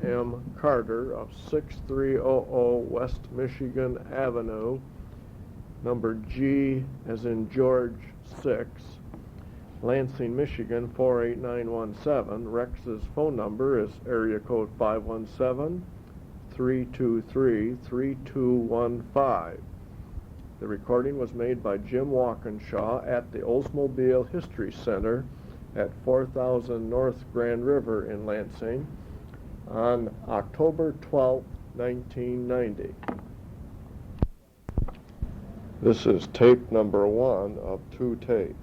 M. Carter of 6300 West Michigan Avenue, number G as in George 6, Lansing, Michigan 48917. Rex's phone number is area code 517-323-3215. The recording was made by Jim Walkinshaw at the Oldsmobile History Center at 4000 North Grand River in Lansing on October 12, 1990. This is tape number 1 of 2 tapes.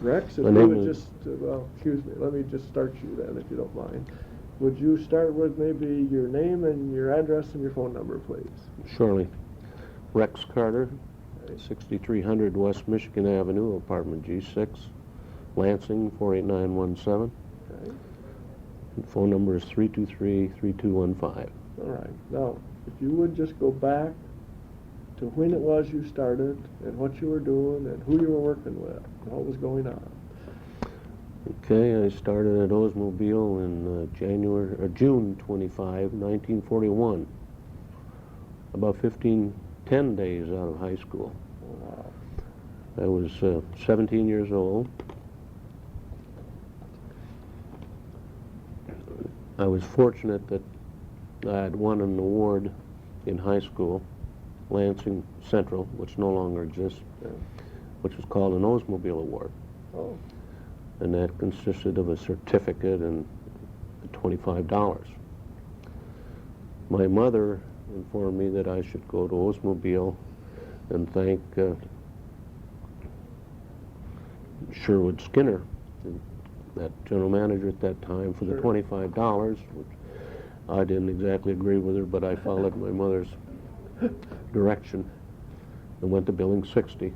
Rex, if you would just, excuse me, let me just start you then, if you don't mind. Would you start with maybe your name and your address and your phone number, please? Surely. Rex Carter, 6300 West Michigan Avenue, apartment G6, Lansing, 48917. Okay. And phone number is 323-3215. All right. Now, if you would just go back to when it was you started and what you were doing and who you were working with and what was going on. Okay, I started at Oldsmobile in June 25, 1941. About 10 days out of high school. Wow. I was 17 years old. I was fortunate that I had won an award in high school, Lansing Central, which no longer exists, which was called an Oldsmobile Award. Oh. And that consisted of a certificate and $25. My mother informed me that I should go to Oldsmobile and thank Sherwood Skinner, that general manager at that time, for the $25, which I didn't exactly agree with her, but I followed my mother's direction and went to building 60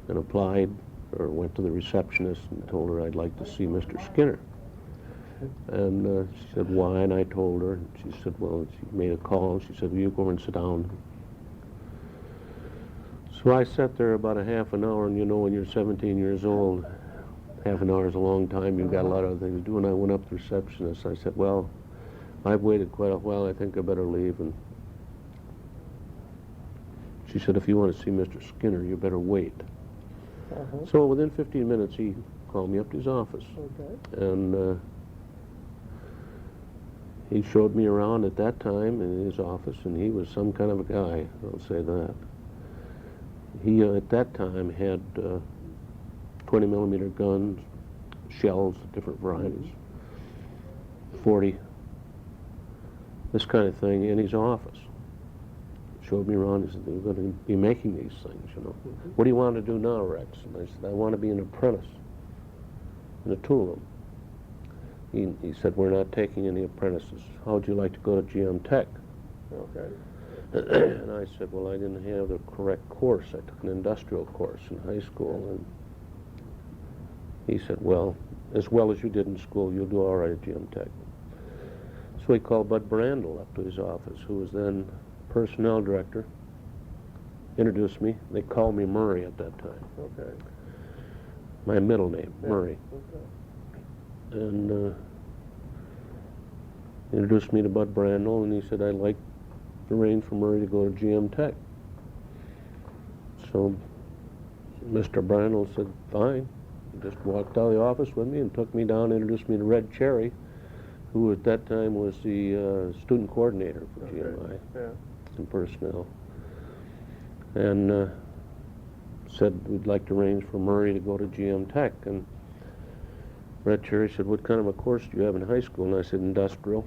and applied, or went to the receptionist and told her I'd like to see Mr. Skinner. And she said, why? And I told her, and she said, well, she made a call. She said, will you go over and sit down? So I sat there about a half an hour, and you know, when you're 17 years old, half an hour is a long time. You've got a lot of things to do. And I went up to the receptionist. I said, well, I've waited quite a while. I think I better leave. And she said, if you want to see Mr. Skinner, you better wait. So within 15 minutes, he called me up to his office. And he showed me around at that time in his office, and he was some kind of a guy, I'll say that. He, at that time, had 20-millimeter guns, shells, different varieties, 40, this kind of thing in his office. Showed me around. He said, "You're going to be making these things, you know. What do you want to do now, Rex?" And I said, "I want to be an apprentice in a tool room." He said, "We're not taking any apprentices. How would you like to go to GM Tech?" Okay. And I said, "Well, I didn't have the correct course. I took an industrial course in high school." And he said, well as you did in school, you'll do all right at GM Tech." So he called Bud Brandel up to his office, who was then personnel director, introduced me. They called me Murray at that time. Okay. My middle name, Murray. Okay. And introduced me to Bud Brandel, and he said, "I'd like to arrange for Murray to go to GM Tech." So Mr. Brandel said, "Fine." He just walked out of the office with me and took me down, introduced me to Red Cherry, who at that time was the student coordinator for GMI Yeah. and personnel, and said we'd like to arrange for Murray to go to GM Tech. And Brett Cherry said, what kind of a course do you have in high school? And I said, industrial.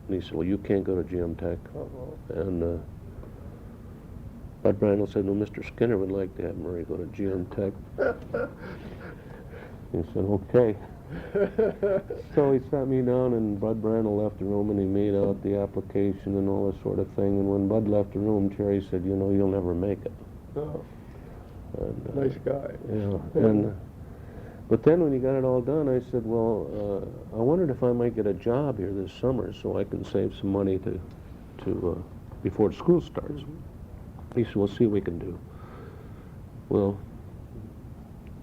And he said, well, you can't go to GM Tech. Uh-oh. And Bud Brandel said, no, Mr. Skinner would like to have Murray go to GM Tech. He said, okay. So he sat me down, and Bud Brandel left the room, and he made out the application and all this sort of thing. And when Bud left the room, Cherry said, you know, you'll never make it. Oh, And, nice guy. yeah. And but then when he got it all done, I said, well, I wondered if I might get a job here this summer so I can save some money to before school starts. Mhm. He said, we'll see what we can do. Well,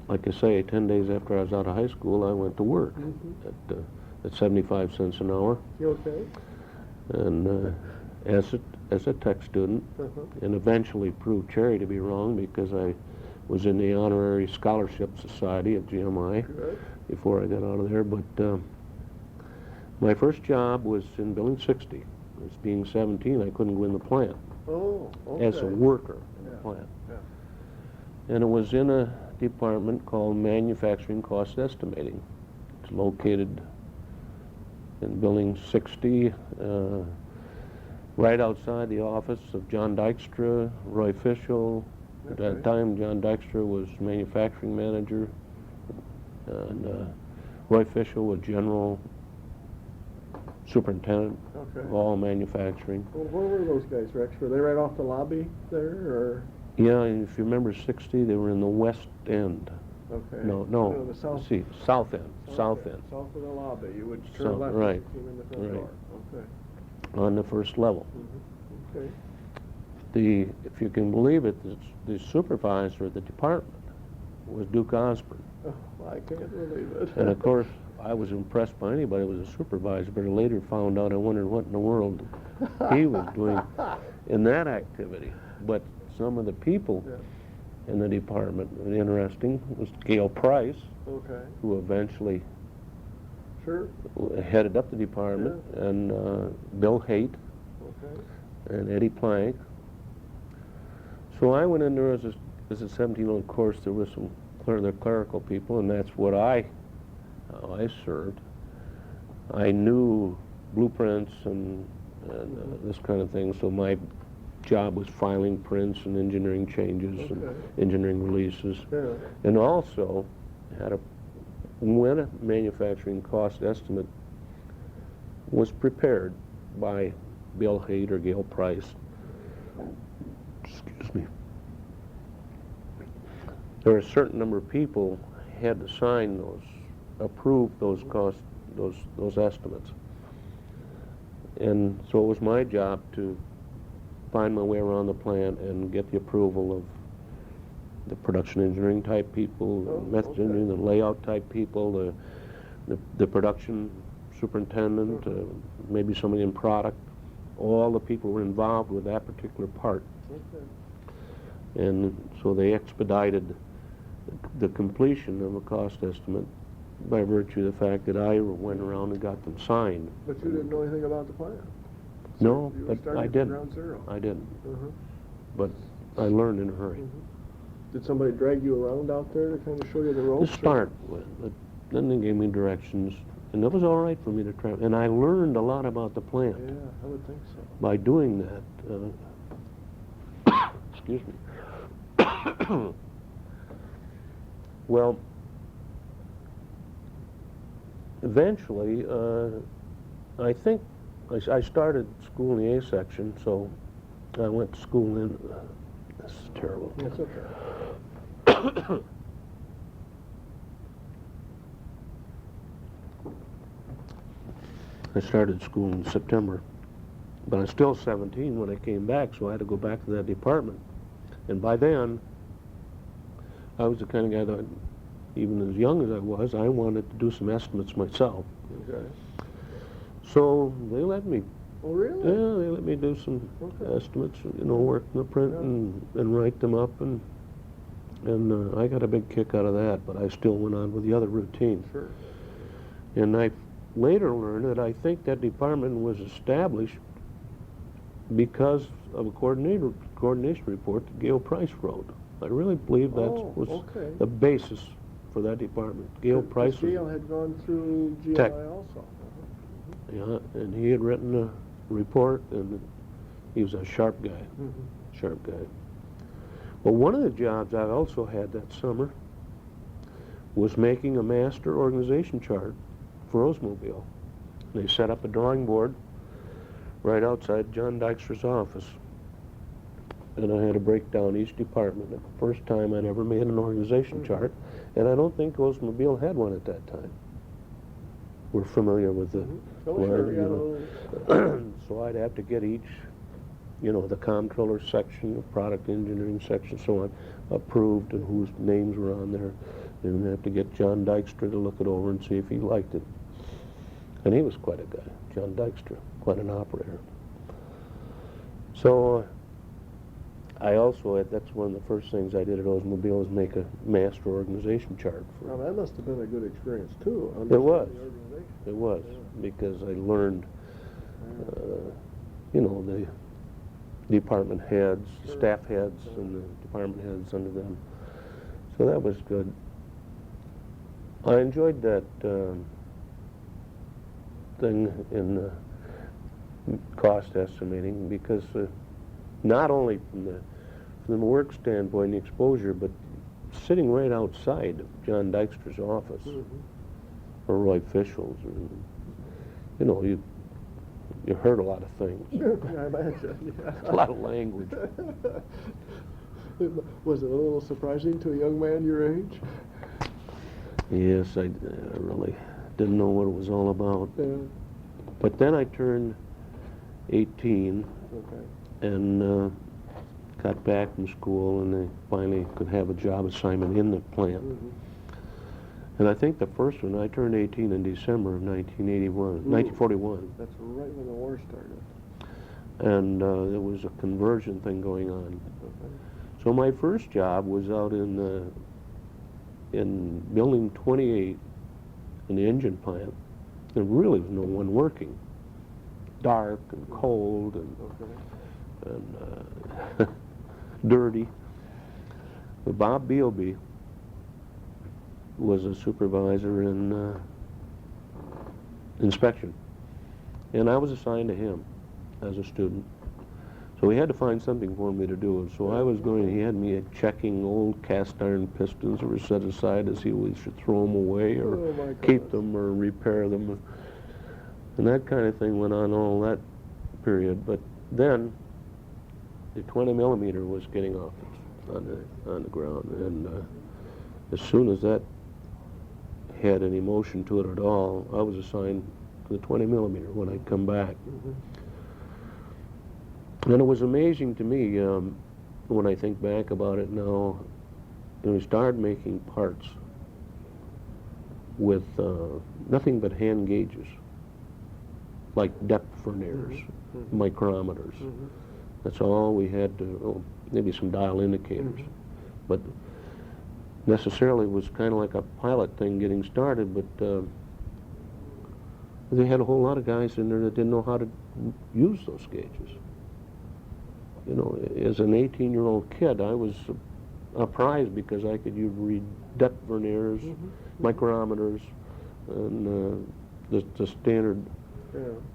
like I say, 10 days after I was out of high school, I went to work at 75 cents an hour, You okay? and as a tech student, and eventually proved Cherry to be wrong because I was in the honorary scholarship society at GMI Good. before I got out of there. But my first job was in Building 60. As being 17, I couldn't go in the plant Oh, okay. as a worker in the Yeah. plant. Yeah. And it was in a department called Manufacturing Cost Estimating. It's located in Building 60, right outside the office of John Dykstra, Roy Fischel. At that Okay. time, John Dykstra was manufacturing manager, and Roy Fischel was general superintendent Okay. of all manufacturing. Well, where were those guys, Rex? Were they right off the lobby there, or? Yeah, and if you remember 60, they were in the west end. Okay. No, the south. let's see, south end, south end, South of the lobby. You would turn South, left right, as you came in the front right. door. Okay. on the first level. Okay. If you can believe it, the supervisor of the department was Duke Osborne. Oh, I can't believe it. And of course, I was impressed by anybody who was a supervisor, but I later found out, I wondered what in the world he was doing in that activity. But some of the people Yeah. in the department, interesting, was Gail Price, Okay. who eventually Sure. headed up the department, and Bill Haight Okay. and Eddie Plank. So I went in there as a 17-year-old. Of course, there was some clerical people, and that's what I served. I knew blueprints and this kind of thing, so my job was filing prints and engineering changes and Okay. engineering releases, Yeah. and also when a manufacturing cost estimate was prepared by Bill Haight or Gail Price, excuse me, there were a certain number of people had to sign approve those costs, those estimates. And so it was my job to find my way around the plant and get the approval of the production engineering type people, Oh, the method okay. engineering, the layout type people, the production superintendent, maybe somebody in product. All the people were involved with that particular part. Okay. And so they expedited the completion of a cost estimate by virtue of the fact that I went around and got them signed. But you didn't know anything about the plant? No, You were but starting I from didn't. ground zero. I didn't. Uh-huh. But I learned in a hurry. Did somebody drag you around out there to kind of show you the To ropes? start with, but then they gave me directions, and it was all right for me to try. And I learned a lot about the plant Yeah, I would think so. by doing that. Excuse me. Well, eventually, I think I started school in the A section, so I went to school in. This is terrible. That's okay. I started school in September, but I was still 17 when I came back, so I had to go back to that department. And by then, I was the kind of guy that, even as young as I wanted to do some estimates myself. Okay. So they let me. Oh, really? Yeah, they let me do some Okay. estimates, work in the print Yeah. and write them up, and I got a big kick out of that, but I still went on with the other routine. Sure. And I later learned that I think that department was established because of a coordination report that Gail Price wrote. I really believe that was okay. the basis for that department. Gail Price was, Gail had gone through GLI Tech. also. yeah, and he had written a report, and he was a sharp guy, sharp guy. Well, one of the jobs I also had that summer was making a master organization chart for Oldsmobile. They set up a drawing board right outside John Dykstra's office, and I had to break down each department. The first time I'd ever made an organization chart, and I don't think Oldsmobile had one at that time. We're familiar with the Oh, line, sure, yeah, you know. So I'd have to get each, you know, the comptroller section, the product engineering section, so on, approved and whose names were on there. And I'd have to get John Dykstra to look it over and see if he liked it. And he was quite a guy, John Dykstra, quite an operator. So I also, that's one of the first things I did at Oldsmobile, was make a master organization chart. Now, that must have been a good experience, too. It was. understanding the organization. It was, Yeah. because I learned, you know, the department heads, Sure. staff heads, Sure. and the department heads under them. So that was good. I enjoyed that thing in cost estimating, because not only from the work standpoint, the exposure, but sitting right outside of John Dykstra's office, or Roy Fischel's, or, you know, you heard a lot of things, I imagine, yeah. a lot of language. Was it a little surprising to a young man your age? Yes, I really didn't know what it was all about. Yeah. But then I turned 18 Okay. and got back from school, and I finally could have a job assignment in the plant. And I think the first one, I turned 18 in December of 1941. That's right when the war started. And there was a conversion thing going on. Okay. So my first job was out in building 28 in the engine plant. There really was no one working. Dark and cold and Okay. dirty. But Bob Beoby was a supervisor in inspection, and I was assigned to him as a student. So he had to find something for me to do. So I was going, he had me checking old cast iron pistons that were set aside as he always should throw them away or Oh, my keep goodness. them or repair them. And that kind of thing went on all that period. But then the 20 millimeter was getting off on the ground. And as soon as that had any motion to it at all, I was assigned to the 20 millimeter when I'd come back. And it was amazing to me when I think back about it now, when we started making parts with nothing but hand gauges, like depth verniers, micrometers. That's all we had to, maybe some dial indicators. But necessarily it was kind of like a pilot thing getting started, but they had a whole lot of guys in there that didn't know how to use those gauges. You know, as an 18-year-old kid, I was surprised because I could read depth verniers, micrometers, and the standard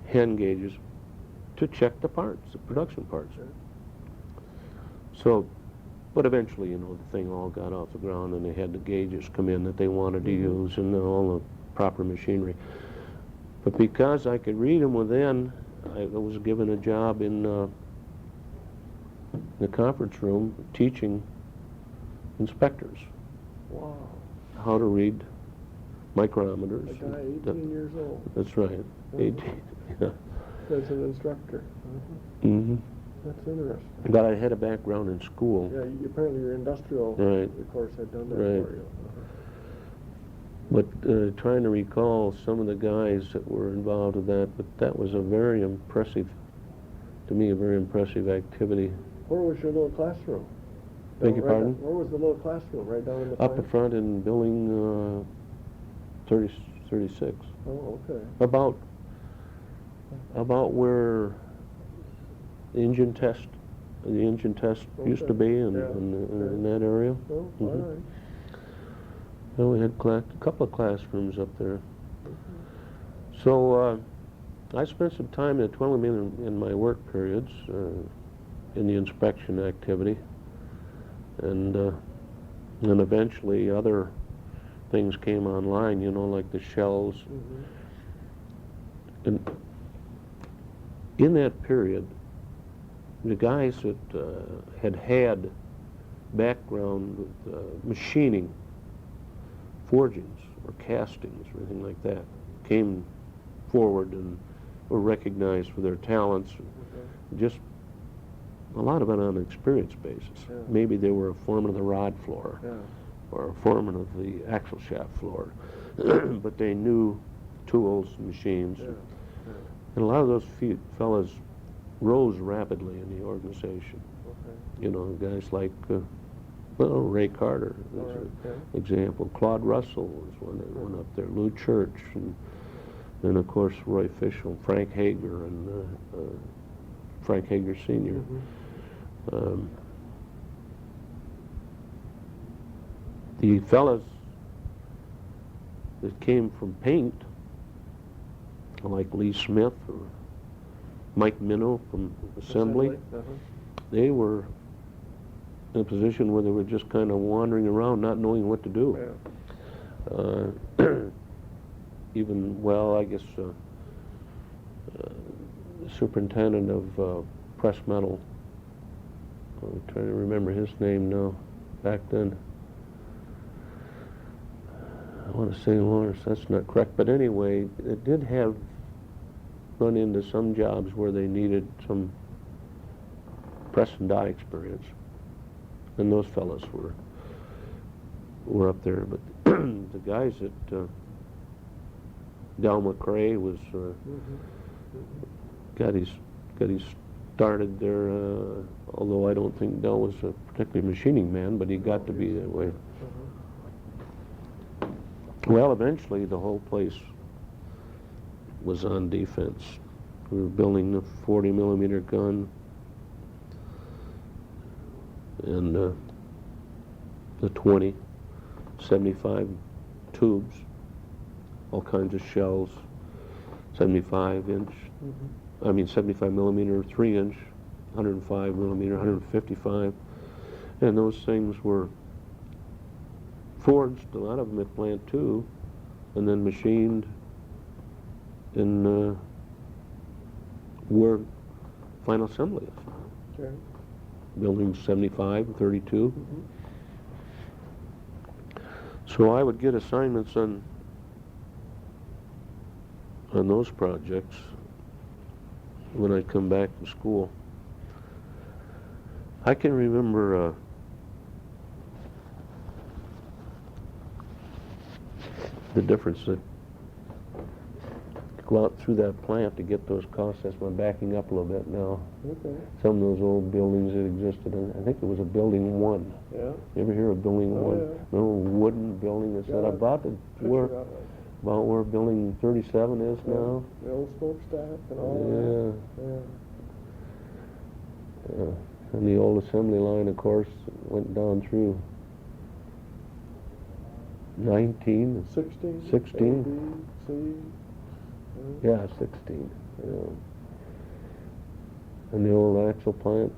hand gauges to check the parts, the production parts. So, but eventually, you know, the thing all got off the ground, and they had the gauges come in that they wanted to use, and all the proper machinery. But because I could read them within, I was given a job in the conference room teaching inspectors Wow. how to read micrometers. A guy 18 years old. That's right, 18. Yeah. As an instructor. Mm-hmm. That's interesting. But I had a background in school. Yeah, apparently your industrial Right. course had done that Right. for you. But trying to recall some of the guys that were involved with that, but that was a very impressive, to me, a very impressive activity. Where was your little classroom? Beg your pardon? Where was the little classroom? Right down in the Up plant? at front in building 36. Oh, okay. About where the engine test used to be in that area. Oh, all right. And we had a couple of classrooms up there. So I spent some time at 12 in my work periods in the inspection activity, and eventually other things came online, you know, like the shells. And in that period, the guys that had background with machining, forgings, or castings, or anything like that, came forward and were recognized for their talents. Just a lot of it on an experience basis. Yeah. Maybe they were a foreman of the rod floor, Yeah. or a foreman of the axle shaft floor, but they knew tools and machines. Yeah. And a lot of those fellas rose rapidly in the organization. Okay. You know, guys like Ray Carter, All is right, an yeah. example. Claude Russell was one that went up there. Lou Church, and of course Roy Fischel, Frank Hager, and Frank Hager Sr. The fellas that came from paint, like Lee Smith or Mike Minnow from assembly, they were in a position where they were just kind of wandering around, not knowing what to do. Even, well, I guess the superintendent of Press Metal, I'm trying to remember his name now, back then. I want to say Lawrence, that's not correct, but anyway, it did run into some jobs where they needed some press and die experience, and those fellows were up there. But the guys at Del McRae was got his started there. Although I don't think Del was a particularly machining man, but he got to be that way. Well, eventually the whole place was on defense. We were building the 40 millimeter gun and the 20, 75 tubes, all kinds of shells, 75 millimeter, 3 inch, 105 millimeter, 155, and those things were forged, a lot of them at Plant 2, and then machined in where final assembly is. Okay. Building 75, 32. So I would get assignments on those projects when I'd come back from school. I can remember the difference that go out through that plant to get those costs. That's why I'm backing up a little bit now. Okay. Some of those old buildings that existed, I think it was a Building 1. Yeah. You ever hear of Building 1? Yeah. Remember a wooden building that's about where Building 37 is now? The old smokestack and all that. Yeah. And the old assembly line, of course, went down through 19, 16. 16. A, B, C. Yeah, 16. Yeah. And the old axle plant.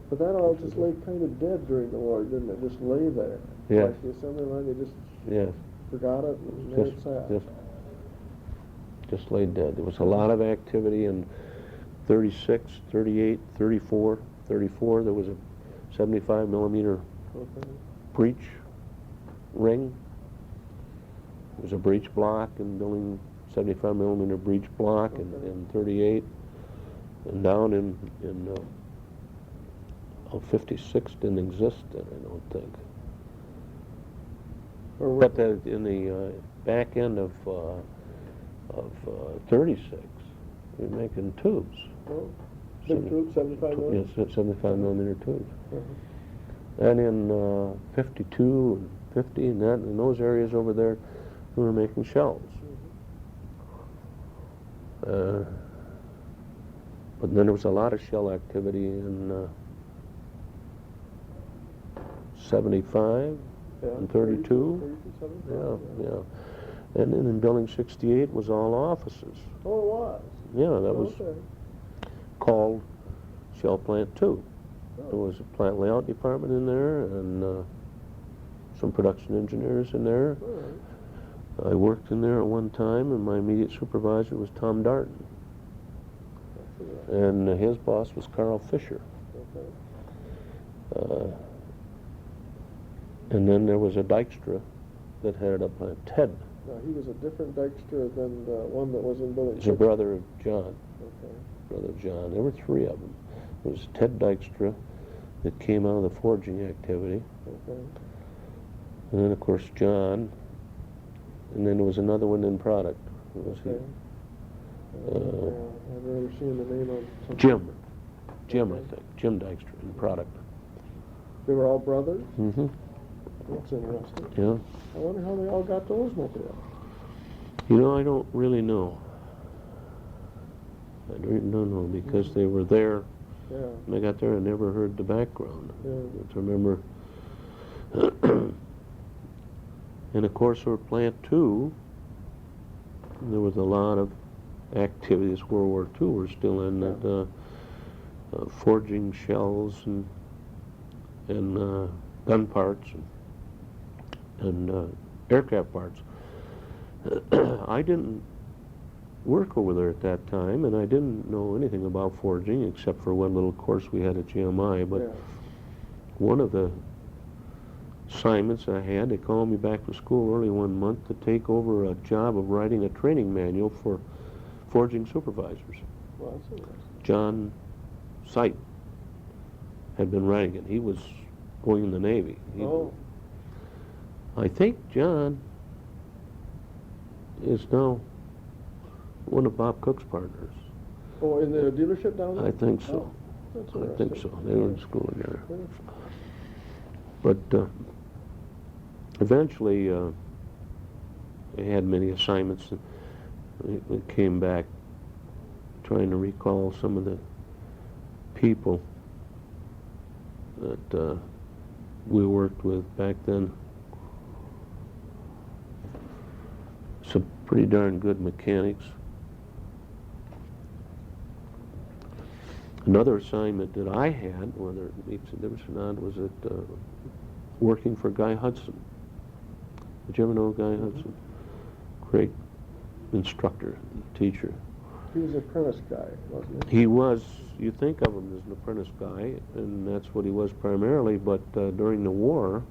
But that all just lay kind of dead during the war, didn't it? Just lay there. Yes. Like the assembly line, they just Yes. forgot it and there it sat. Just laid dead. There was a lot of activity in 36, 38, 34. 34, there was a 75 millimeter breech ring. There was a breech block in building 75 millimeter breech block in 38, and down in 56 didn't exist then, I don't think. But in the back end of 36, we were making tubes. Oh, big tubes, 75 millimeter? Yes, 75 millimeter tubes. And in 52 and 50 and in those areas over there, we were making shells. But then there was a lot of shell activity in 75 and 32. 32, Yeah. And then in Building 68 was all offices. Oh, it was? Yeah, that was Okay. called Shell Plant 2. Oh. There was a plant layout department in there and some production engineers in there. All right. I worked in there at one time, and my immediate supervisor was Tom Darton. And his boss was Carl Fisher. Okay. And then there was a Dykstra that headed up by Ted. Now, he was a different Dykstra than the one that was in Building He's a brother of John. Okay. Brother of John. There were three of them. There was Ted Dykstra that came out of the forging activity. Okay. And then, of course, John. And then there was another one in product. What was Okay. I've never seen the name of some. Jim. Jim, Okay. I think. Jim Dykstra in product. They were all brothers? Mm-hmm. That's interesting. Yeah. I wonder how they all got to Oldsmobile. You know, I don't really know. I really don't know because they were there. Yeah. When I got there, I never heard the background. Yeah. I remember. And of course, for Plant 2, there was a lot of activities. World War II were still in that, forging shells and gun parts and aircraft parts. I didn't work over there at that time, and I didn't know anything about forging except for one little course we had at GMI. But Yeah. one of the assignments I had, they called me back from school early one month to take over a job of writing a training manual for forging supervisors. Well, that's interesting. John Sight had been writing it. He was going in the Navy. Oh. I think John is now one of Bob Cook's partners. Oh, in the dealership down there? I think so. Oh, that's I interesting. think so. They were in school together. Yeah. But eventually, I had many assignments, and we came back trying to recall some of the people that we worked with back then. Some pretty darn good mechanics. Another assignment that I had, whether it makes a difference or not, was at working for Guy Hudson. Did you ever know Guy Hudson? Great instructor, teacher. He was an apprentice guy, wasn't he? He was, you think of him as an apprentice guy, and that's what he was primarily, but during the war,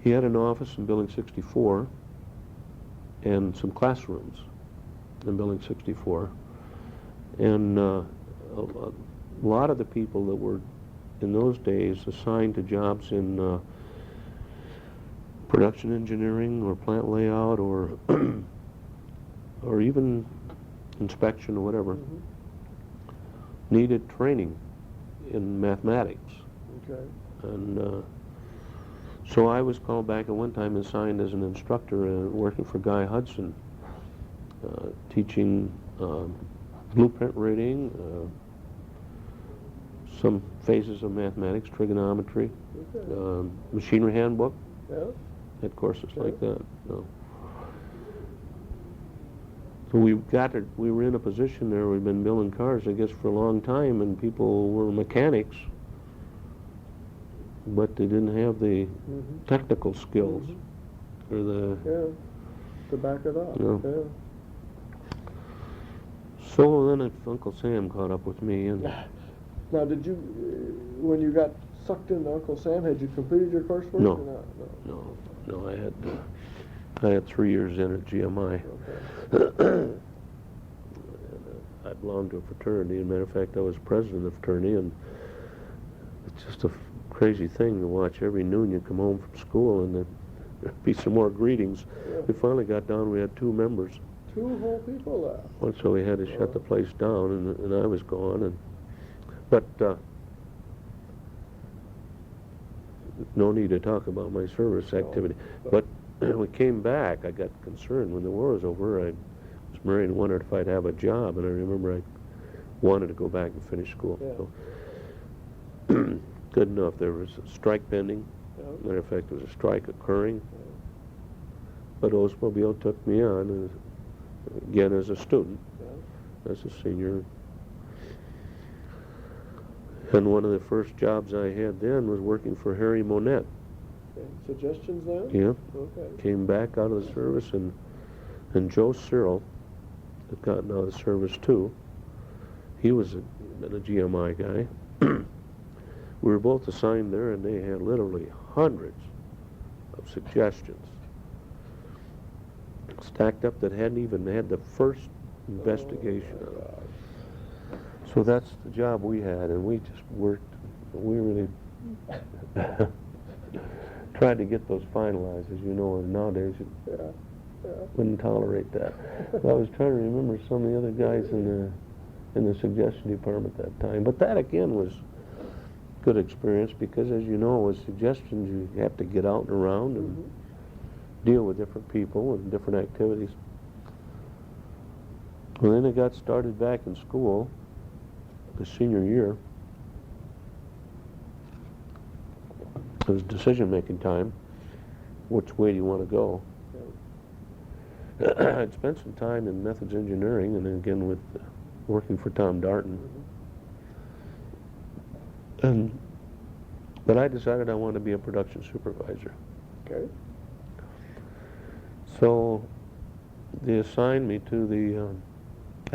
he had an office in Building 64 and some classrooms in Building 64. And a lot of the people that were in those days assigned to jobs in production engineering or plant layout or or even inspection or whatever needed training in mathematics. Okay. And so I was called back at one time and assigned as an instructor working for Guy Hudson, teaching blueprint reading, some phases of mathematics, trigonometry, Okay. machinery handbook, Yeah. had courses Okay. like that. So we were in a position there, we'd been building cars, I guess, for a long time, and people were mechanics, but they didn't have the technical skills or the, Yeah. To back it up. Yeah. Yeah. so then Uncle Sam caught up with me, and Now, did you, when you got sucked into Uncle Sam, had you completed your coursework? No. Or not? no, I had 3 years in at GMI. Okay. I belonged to a fraternity. As a matter of fact, I was president of the fraternity, and it's just a crazy thing to watch every noon you come home from school and there'd be some more greetings. Yeah. We finally got down, we had 2 members. 2 whole people left. And so we had to shut the place down, and I was gone. But no need to talk about my service activity. But we came back. I got concerned when the war was over. I was married and wondered if I'd have a job, and I remember I wanted to go back and finish school. Yeah. So, good enough. There was a strike pending. Yeah. Matter of fact, there was a strike occurring. But Oldsmobile took me on, again, as a student, Yeah. as a senior. And one of the first jobs I had then was working for Harry Monette. Okay. Suggestions then? Yeah. Okay. Came back out of the service, and Joe Cyril had gotten out of the service too. He was been a GMI guy. We were both assigned there, and they had literally hundreds of suggestions stacked up that hadn't even had the first investigation Oh, of my it. God. So that's the job we had, and we just worked. We really tried to get those finalized, as you know, and nowadays you Yeah. Yeah. wouldn't tolerate that. But I was trying to remember some of the other guys in the suggestion department at that time. But that again was good experience because, as you know, with suggestions you have to get out and around and Mhm. deal with different people and different activities. Well, then I got started back in school, the senior year. It was decision-making time. Which way do you want to go? I'd spent some time in methods engineering, and then again with working for Tom Darton. But I decided I wanted to be a production supervisor. Okay. So they assigned me to the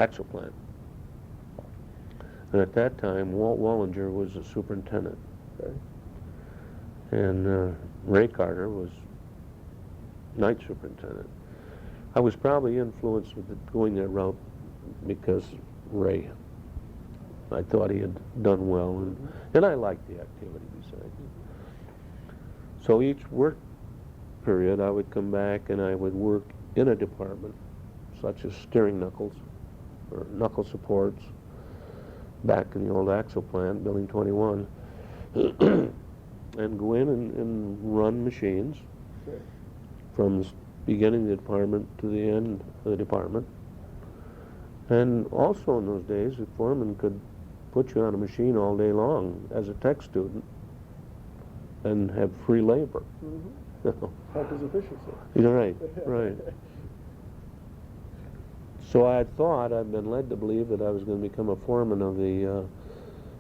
axle plant. And at that time, Walt Wallinger was the superintendent. Okay. And Ray Carter was night superintendent. I was probably influenced with going that route because Ray. I thought he had done well, and I liked the activity besides. So each work period, I would come back and I would work in a department, such as steering knuckles or knuckle supports, back in the old axle plant, Building 21, and go in and run machines Okay. from the beginning of the department to the end of the department. And also in those days, the foreman could put you on a machine all day long as a tech student and have free labor. Mm-hmm. Help his efficiency. You're right, right. So I thought, I'd been led to believe that I was going to become a foreman of the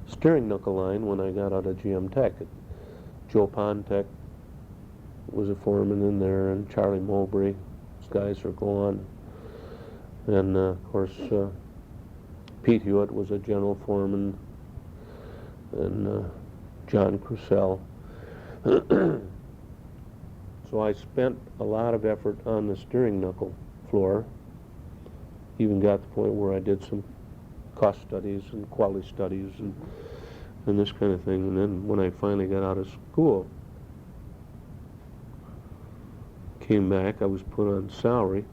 steering knuckle line when I got out of GM Tech. Joe Pontek was a foreman in there, and Charlie Mowbray. Those guys are gone. And of course, Pete Hewitt was a general foreman, and John Crucell. So I spent a lot of effort on the steering knuckle floor. Even got to the point where I did some cost studies and quality studies and this kind of thing. And then when I finally got out of school, came back, I was put on salary.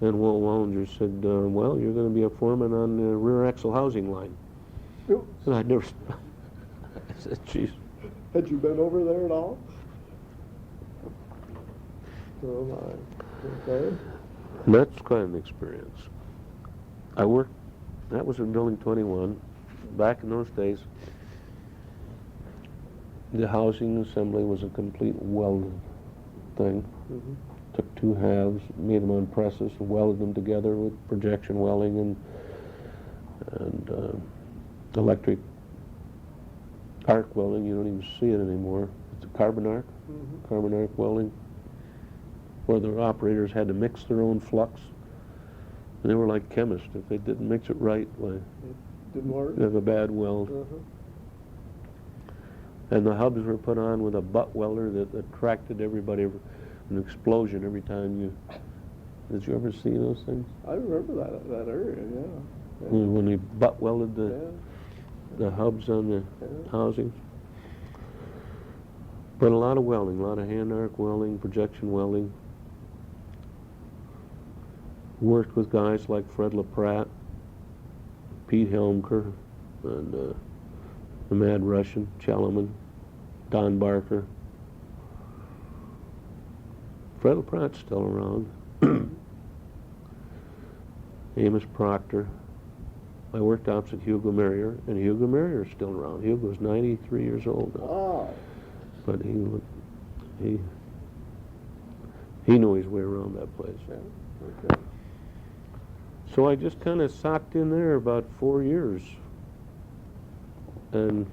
And Walt Wallinger said, well, you're going to be a foreman on the rear axle housing line. Oops. And I never, I said, geez. Had you been over there at all? Oh my. Okay. And that's quite an experience. I worked, that was in Building 21. Back in those days, the housing assembly was a complete welded thing. Mm-hmm. Took two halves, made them on presses, and welded them together with projection welding and electric arc welding. You don't even see it anymore. It's a carbon arc, Mm-hmm. carbon arc welding, where the operators had to mix their own flux. And they were like chemists. If they didn't mix it right, well, It didn't work? they'd have a bad weld. Uh-huh. And the hubs were put on with a butt welder that attracted everybody, an explosion every time you... Did you ever see those things? I remember that area, yeah. When we butt welded Yeah. the hubs on the Yeah. housings. But a lot of welding, a lot of hand arc welding, projection welding. Worked with guys like Fred LaPratt, Pete Helmker, and the Mad Russian, Chellerman, Don Barker. Fred LaPratt's still around. Amos Proctor. I worked opposite Hugo Merrier, and Hugo Merrier is still around. Hugo's 93 years old now. Wow. But he knew his way around that place. Yeah. Okay. So I just kind of socked in there about 4 years. And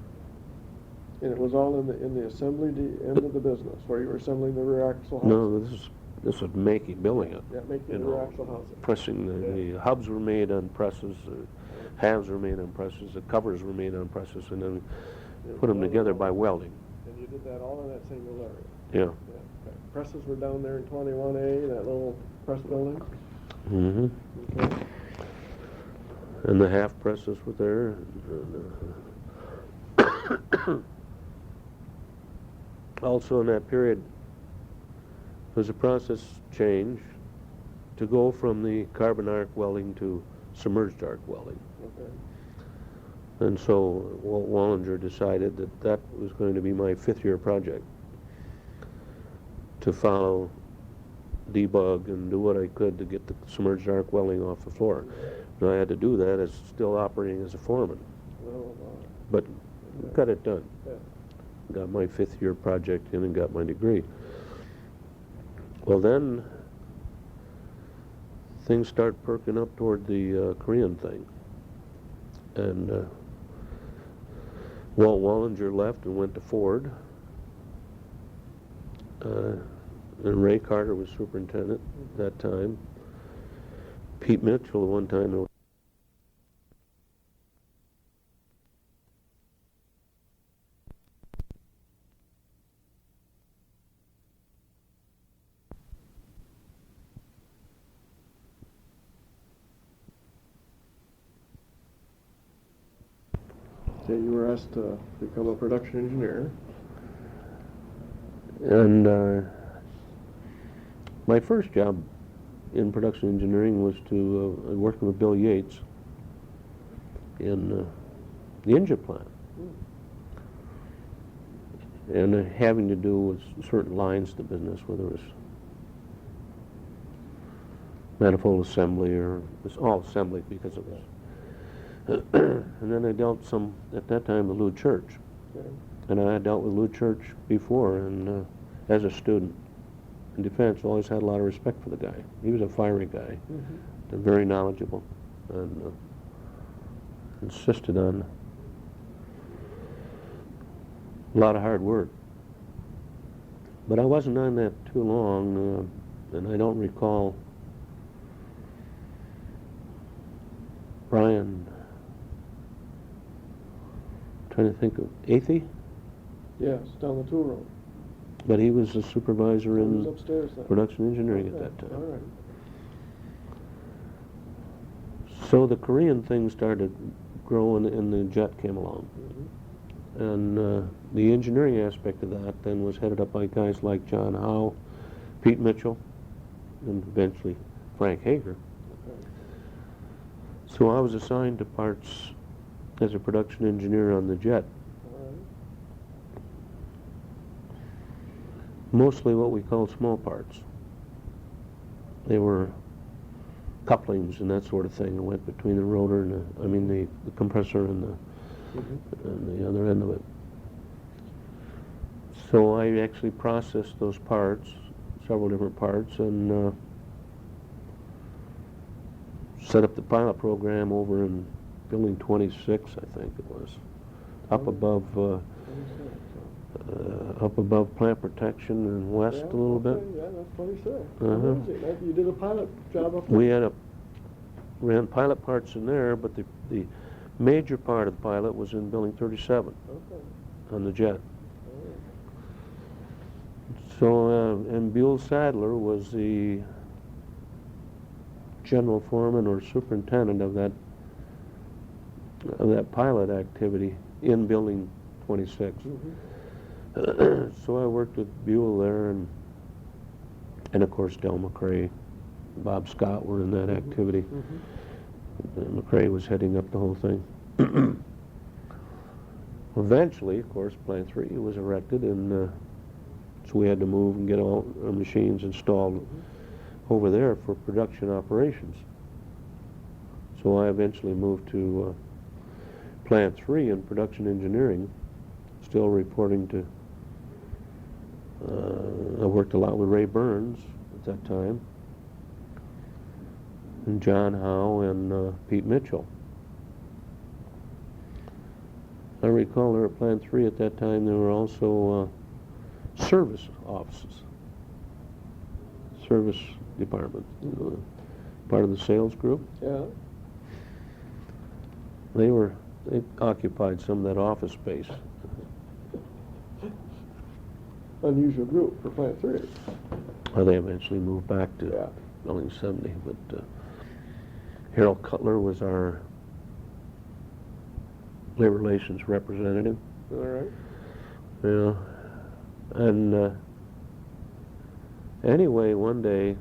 And it was all in the assembly end of the business, where you were assembling the rear axle houses? no, this was building it. Yeah, making You the know, rear axle houses. Pressing the hubs were made on presses, the halves were made on presses, the covers were made on presses, and then put them together by welding. And you did that all in that single area? Yeah. Yeah. Okay. Presses were down there in 21A, that little press building? Mm-hmm. Okay. And the half presses were there. Also in that period, there was a process change to go from the carbon arc welding to submerged arc welding. Okay. And so Walt Wallinger decided that that was going to be my fifth-year project, to follow, debug, and do what I could to get the submerged arc welding off the floor. And I had to do that as still operating as a foreman, Well, but got it done. yeah. Got my fifth-year project in and got my degree. Well, then things start perking up toward the Korean thing. And Walt Wallinger left and went to Ford. And Ray Carter was superintendent at that time. Pete Mitchell at one time. So you were asked to become a production engineer. And my first job in production engineering was to working with Bill Yates in the engine plant. And having to do with certain lines of the business, whether it was manifold assembly or it was all assembly because it was. And then I dealt some, at that time, with Lou Church. Okay. And I had dealt with Lou Church before, and as a student in defense, always had a lot of respect for the guy. He was a fiery guy, and very knowledgeable, and insisted on a lot of hard work. But I wasn't on that too long, and I don't recall Brian, trying to think of Athey? Yes, down the tool room. But he was a supervisor He was in upstairs then. production engineering at Okay, that time. all right. So the Korean thing started growing and the jet came along. And the engineering aspect of that then was headed up by guys like John Howe, Pete Mitchell, and eventually Frank Hager. Okay. So I was assigned to parts as a production engineer on the jet. All right. Mostly what we call small parts. They were couplings and that sort of thing that went between the rotor and the compressor and the other end of it. So I actually processed those parts, several different parts, and set up the pilot program over in building 26, I think it was, up above plant protection and west Yeah, a little bit. okay, yeah, that's 26. Uh-huh. Maybe you did a pilot job up there? We ran pilot parts in there, but the major part of the pilot was in building 37 Okay. on the jet. All right. So, and Buell Sadler was the general foreman or superintendent of that pilot activity in building 26. So I worked with Buell there, and of course Del McRae, Bob Scott were in that activity. And McRae was heading up the whole thing. Eventually, of course, Plant 3 was erected, and so we had to move and get all our machines installed over there for production operations. So I eventually moved to Plant 3 in production engineering, still reporting to, I worked a lot with Ray Burns at that time, and John Howe and Pete Mitchell. I recall there at Plant 3 at that time there were also service offices, service department, part of the sales group. Yeah. They occupied some of that office space. Unusual group for Plant 3. Well, they eventually moved back to Building 70, but Harold Cutler was our labor relations representative. All right. Yeah. And anyway, one day,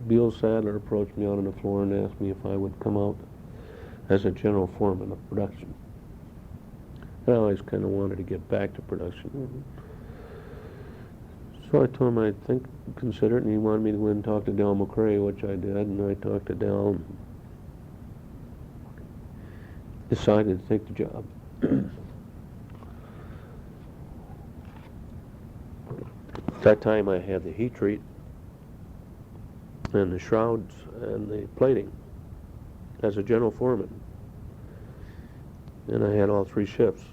Beal Sadler approached me out on the floor and asked me if I would come out as a general foreman of production. I always kind of wanted to get back to production. Mm-hmm. So I told him I'd consider it, and he wanted me to go in and talk to Del McCrae, which I did, and I talked to Del and decided to take the job. At that time I had the heat treat and the shrouds and the plating as a general foreman. And I had all 3 shifts.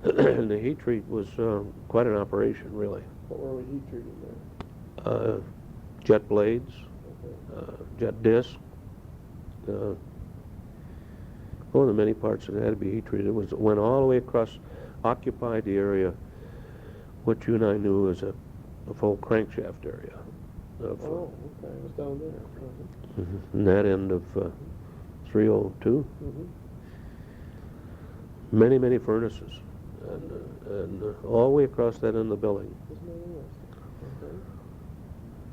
And the heat treat was quite an operation, really. What were we heat treating there? Jet blades, jet disc, one of the many parts that had to be heat treated. It went all the way across, occupied the area, what you and I knew as a full crankshaft area. Oh, okay, it was down there. And that end of 302. Mm-hmm. Many, many furnaces, and all the way across that end of the building. Isn't that interesting? Okay.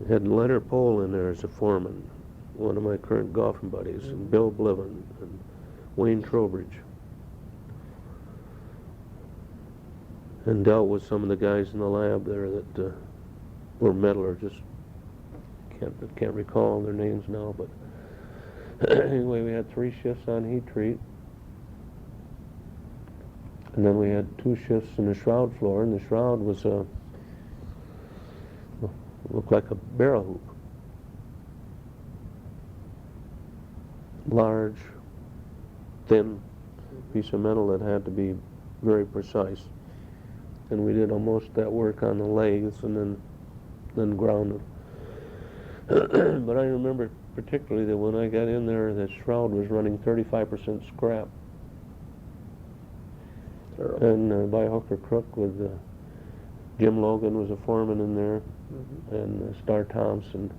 We had Leonard Pohl in there as a foreman, one of my current golfing buddies, and Bill Bliven, and Wayne Trowbridge. And dealt with some of the guys in the lab there that were metallurgists. Just can't recall their names now, but anyway, we had 3 shifts on heat treat. And then we had 2 shifts in the shroud floor, and the shroud was looked like a barrel hoop. Large, thin piece of metal that had to be very precise. And we did almost that work on the lathes and then ground it. But I remember particularly that when I got in there, the shroud was running 35% scrap. Terrible. And by hook or crook with Jim Logan was a foreman in there, and Star Thompson.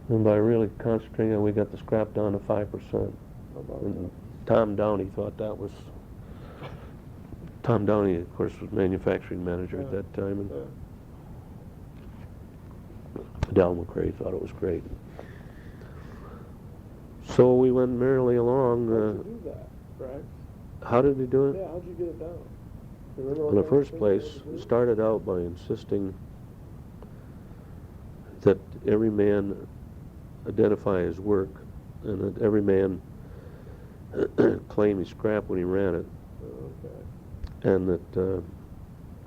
And by really concentrating, we got the scrap down to 5%. And Tom Downey thought that was... Tom Downey, of course, was manufacturing manager at that time, and Del McCrae thought it was great. So we went merrily along. How'd you do that, right? How did we do it? Yeah, how'd you get it down? You remember In the what kind of first thing place, you had to we do? started out by insisting that every man identify his work, and that every man claim his scrap when he ran it, Okay. and that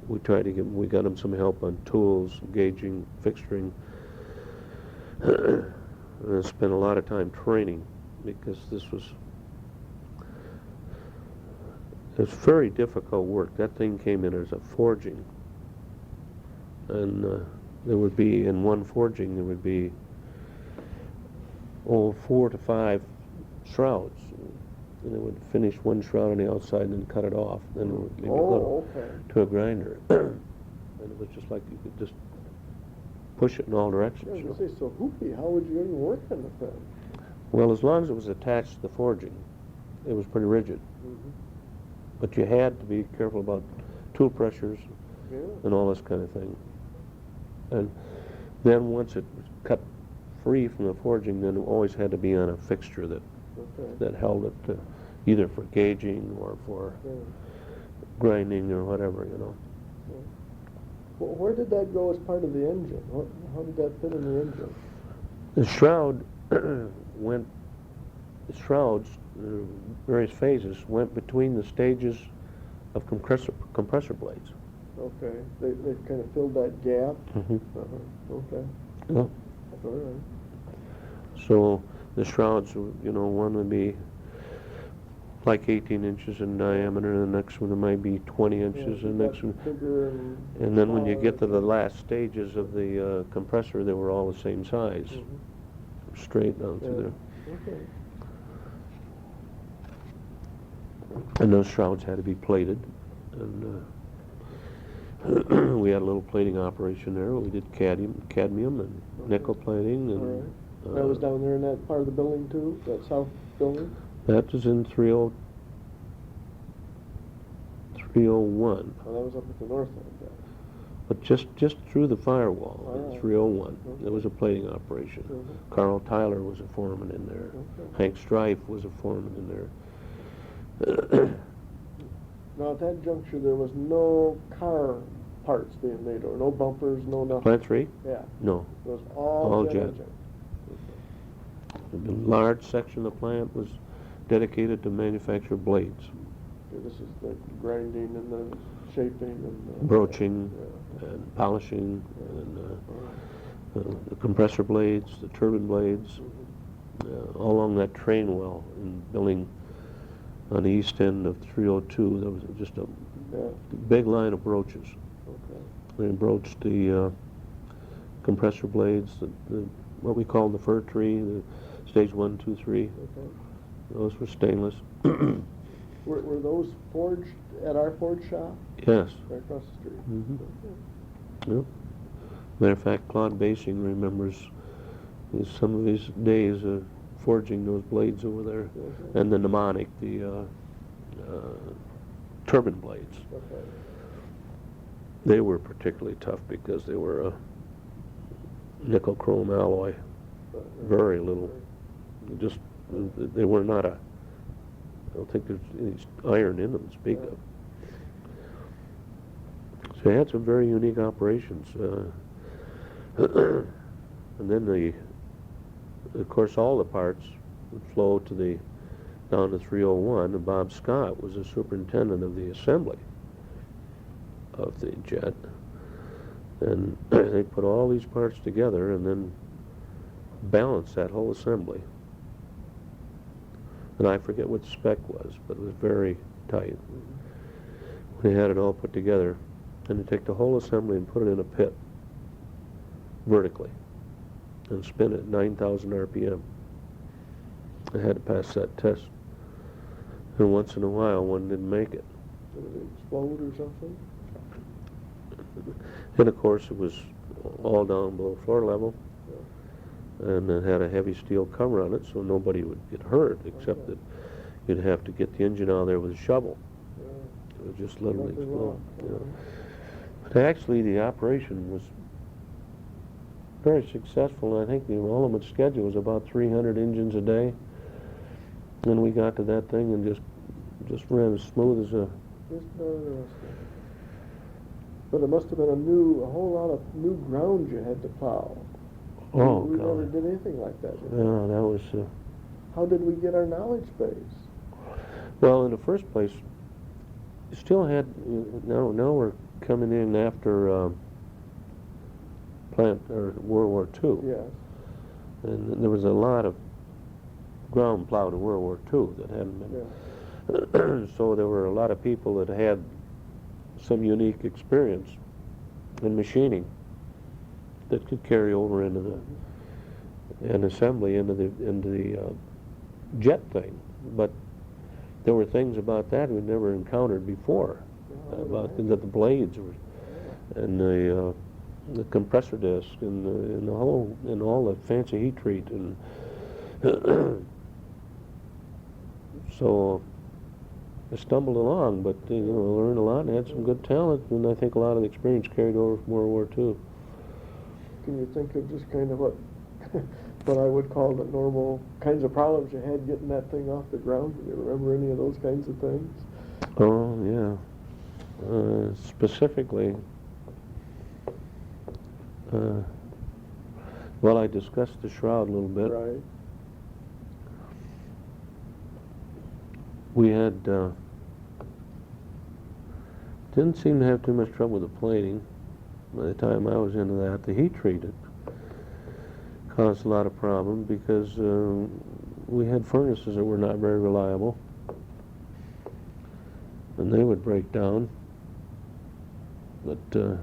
we got him some help on tools, gauging, fixturing, and I spent a lot of time training, because it was very difficult work. That thing came in as a forging, and there would be, in one forging, there would be 4 to 5 shrouds, and they would finish one shroud on the outside and then cut it off. Then it would maybe go to a grinder, and it was just like you could just push it in all directions. I was going to say, so hoopy, how would you even work on the thing? Well, as long as it was attached to the forging, it was pretty rigid. But you had to be careful about tool pressures and all this kind of thing. And then once it was cut free from the forging, then it always had to be on a fixture that held it to, either for gauging or for grinding or whatever, you know. Well, where did that go as part of the engine? How did that fit in the engine? The shroud went, the shrouds, various phases, went between the stages of compressor blades. Okay, they kind of filled that gap? Mm-hmm. Okay, Yeah. all right. So the shrouds, one would be like 18 inches in diameter, and the next one might be 20 inches, Yeah, and the next one. bigger And then when you get to the smaller. last stages of the compressor, they were all the same size, straight down through there. Okay. And those shrouds had to be plated, and we had a little plating operation there. We did cadmium and nickel plating, All and right. That was down there in that part of the building too, that south building? that was in 301. Oh, that was up at the north end there. But just through the firewall, All right. in 301, Okay. there was a plating operation. Mhm. Carl Tyler was a foreman in there. Okay. Hank Strife was a foreman in there. Now, at that juncture, there was no car parts being made, or no bumpers, no nothing? Plant 3? Yeah, No. it was all jet jet. engine. A large section of the plant was dedicated to manufacture blades, Okay, this is the grinding and the shaping and the... broaching, Yeah. and polishing, Yeah. and All right. the compressor blades, the turbine blades, all along that train well in building on the east end of 302. There was just a Yeah, big line of broaches. okay. They broached the compressor blades, what we call the fir tree, the stage 1, 2, 3. Okay. Those were stainless. Were those forged at our forge shop? Yes. Right across the street? Mhm. Okay. Yep. Matter of fact, Claude Basing remembers some of his days forging those blades over there, Okay. and the mnemonic, the turbine blades. Okay. They were particularly tough because they were a nickel chrome alloy, very little. Just they were not I don't think there's any iron in them to speak of. So they had some very unique operations. And then of course, all the parts would flow down to 301, and Bob Scott was the superintendent of the assembly of the jet. And they put all these parts together and then balanced that whole assembly. And I forget what the spec was, but it was very tight. They had it all put together, and they take the whole assembly and put it in a pit vertically and spin it at 9,000 RPM. I had to pass that test. And once in a while, one didn't make it. Did it explode or something? And of course, it was all down below floor level, and it had a heavy steel cover on it, so nobody would get hurt, except Okay. that you'd have to get the engine out of there with a shovel. Yeah. It would just literally Nothing explode. wrong. Yeah. But actually, the operation was very successful. I think the ultimate schedule was about 300 engines a day. And we got to that thing and just ran as smooth as a... Just interesting. But it must have been a whole lot of new ground you had to plow. Oh, we never God. did anything like that. Yeah, that was... How did we get our knowledge base? Well, in the first place, you still had... Now we're coming in after World War II. Yes. And there was a lot of ground plowed in World War II that hadn't been... Yeah. So there were a lot of people that had some unique experience in machining that could carry over into an assembly into the jet thing. But there were things about that we'd never encountered before, about the blades and the compressor disc and all the fancy heat treat, and so I stumbled along, but learned a lot and had some good talent, and I think a lot of the experience carried over from World War II. Can you think of just kind of what I would call the normal kinds of problems you had getting that thing off the ground? Do you remember any of those kinds of things? Oh, yeah. Specifically, Well, I discussed the shroud a little bit. Right. We had, didn't seem to have too much trouble with the plating. By the time I was into that, the heat treated caused a lot of problems because we had furnaces that were not very reliable, and they would break down. But as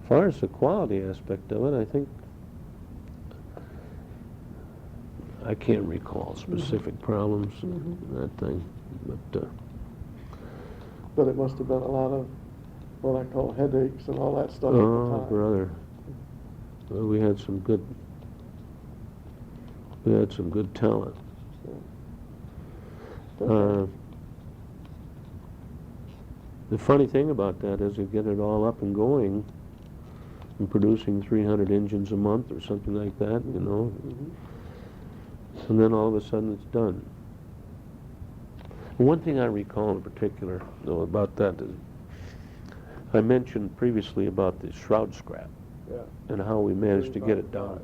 far as the quality aspect of it, I think I can't recall specific problems in that thing, But it must have been a lot of what I call headaches and all that stuff at the oh, time. brother, well, we had some good talent. The funny thing about that is you get it all up and going and producing 300 engines a month or something like that, you know, and then all of a sudden it's done. One thing I recall in particular, though, about that is I mentioned previously about the shroud scrap and how we managed to get it down.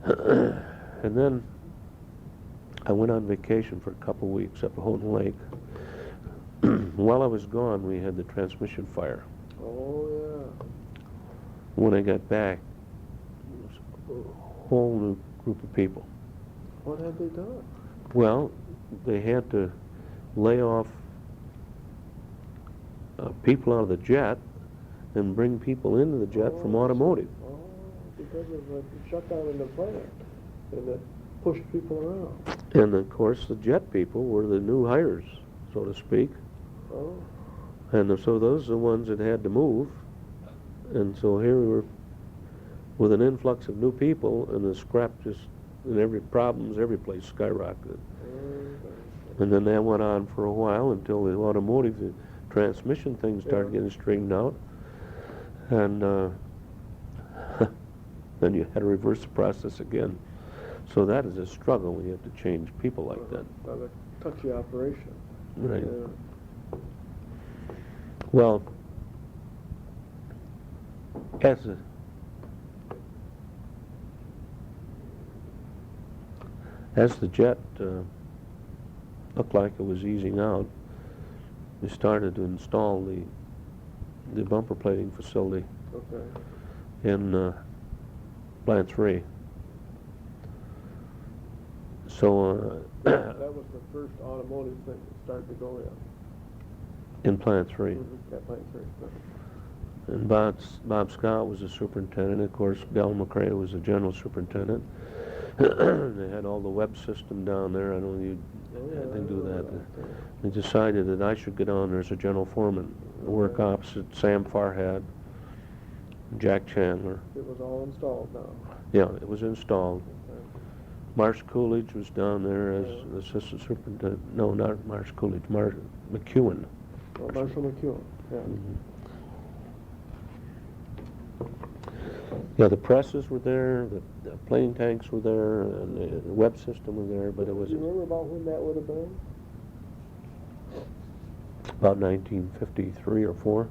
And then I went on vacation for a couple of weeks up at Houghton Lake. While I was gone, we had the transmission fire. Oh, yeah. When I got back, it was a whole new group of people. What had they done? Well, they had to lay off people out of the jet and bring people into the jet from automotive. Oh, because of the shutdown in the plant, and it pushed people around. And of course, the jet people were the new hires, so to speak. Oh. And so those are the ones that had to move. And so here we were with an influx of new people, and the scrap just, and every place skyrocketed. And then that went on for a while until the automotive, the transmission thing started getting straightened out. And then you had to reverse the process again. So that is a struggle when you have to change people like that. That's a touchy operation. Right. Yeah. Well, as the jet looked like it was easing out, we started to install the bumper plating facility in Plant 3. So that was the first automotive thing that started to go in Plant 3. At Plant 3. And Bob Scott was the superintendent. Of course, Gal McRae was the general superintendent. They had all the web system down there. I know you didn't do that. They decided that I should get on there as a general foreman, work opposite Sam Farhad, Jack Chandler. It was all installed now. Yeah, it was installed. Marsh Coolidge was down there as assistant superintendent. No, not Marsh Coolidge, McEwen. Oh, Marshall McEwen, yeah. Yeah, the presses were there, the plane tanks were there, and the web system was there, but it was Do you remember about when that would have been? about 1953 or 4.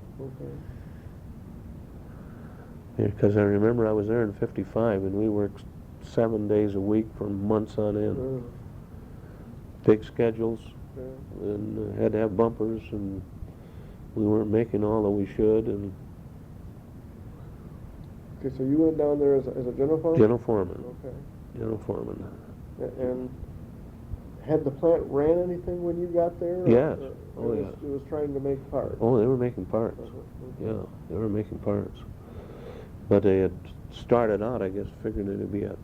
Okay. Because I remember I was there in 55, and we worked 7 days a week for months on end. Big schedules, and had to have bumpers, and we weren't making all that we should. And Okay, so you went down there as a general foreman? general foreman. Okay. General foreman. And had the plant ran anything when you got there? Yes. Or it was trying to make parts? Oh, they were making parts. Yeah, they were making parts. But they had started out, I guess, figuring it would be a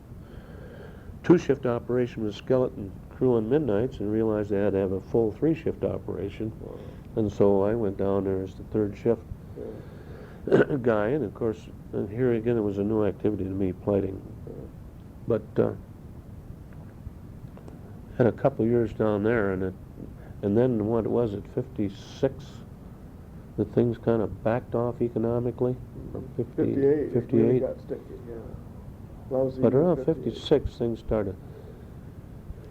2-shift operation with skeleton crew on midnights, and realized they had to have a full 3-shift operation. And so I went down there as the 3rd shift guy, and of course, and here again it was a new activity to me, plating. But had a couple of years down there, and then what was it, 56, the things kind of backed off economically. Or 58. 58. Got sticky, Lousy But around 56, things started.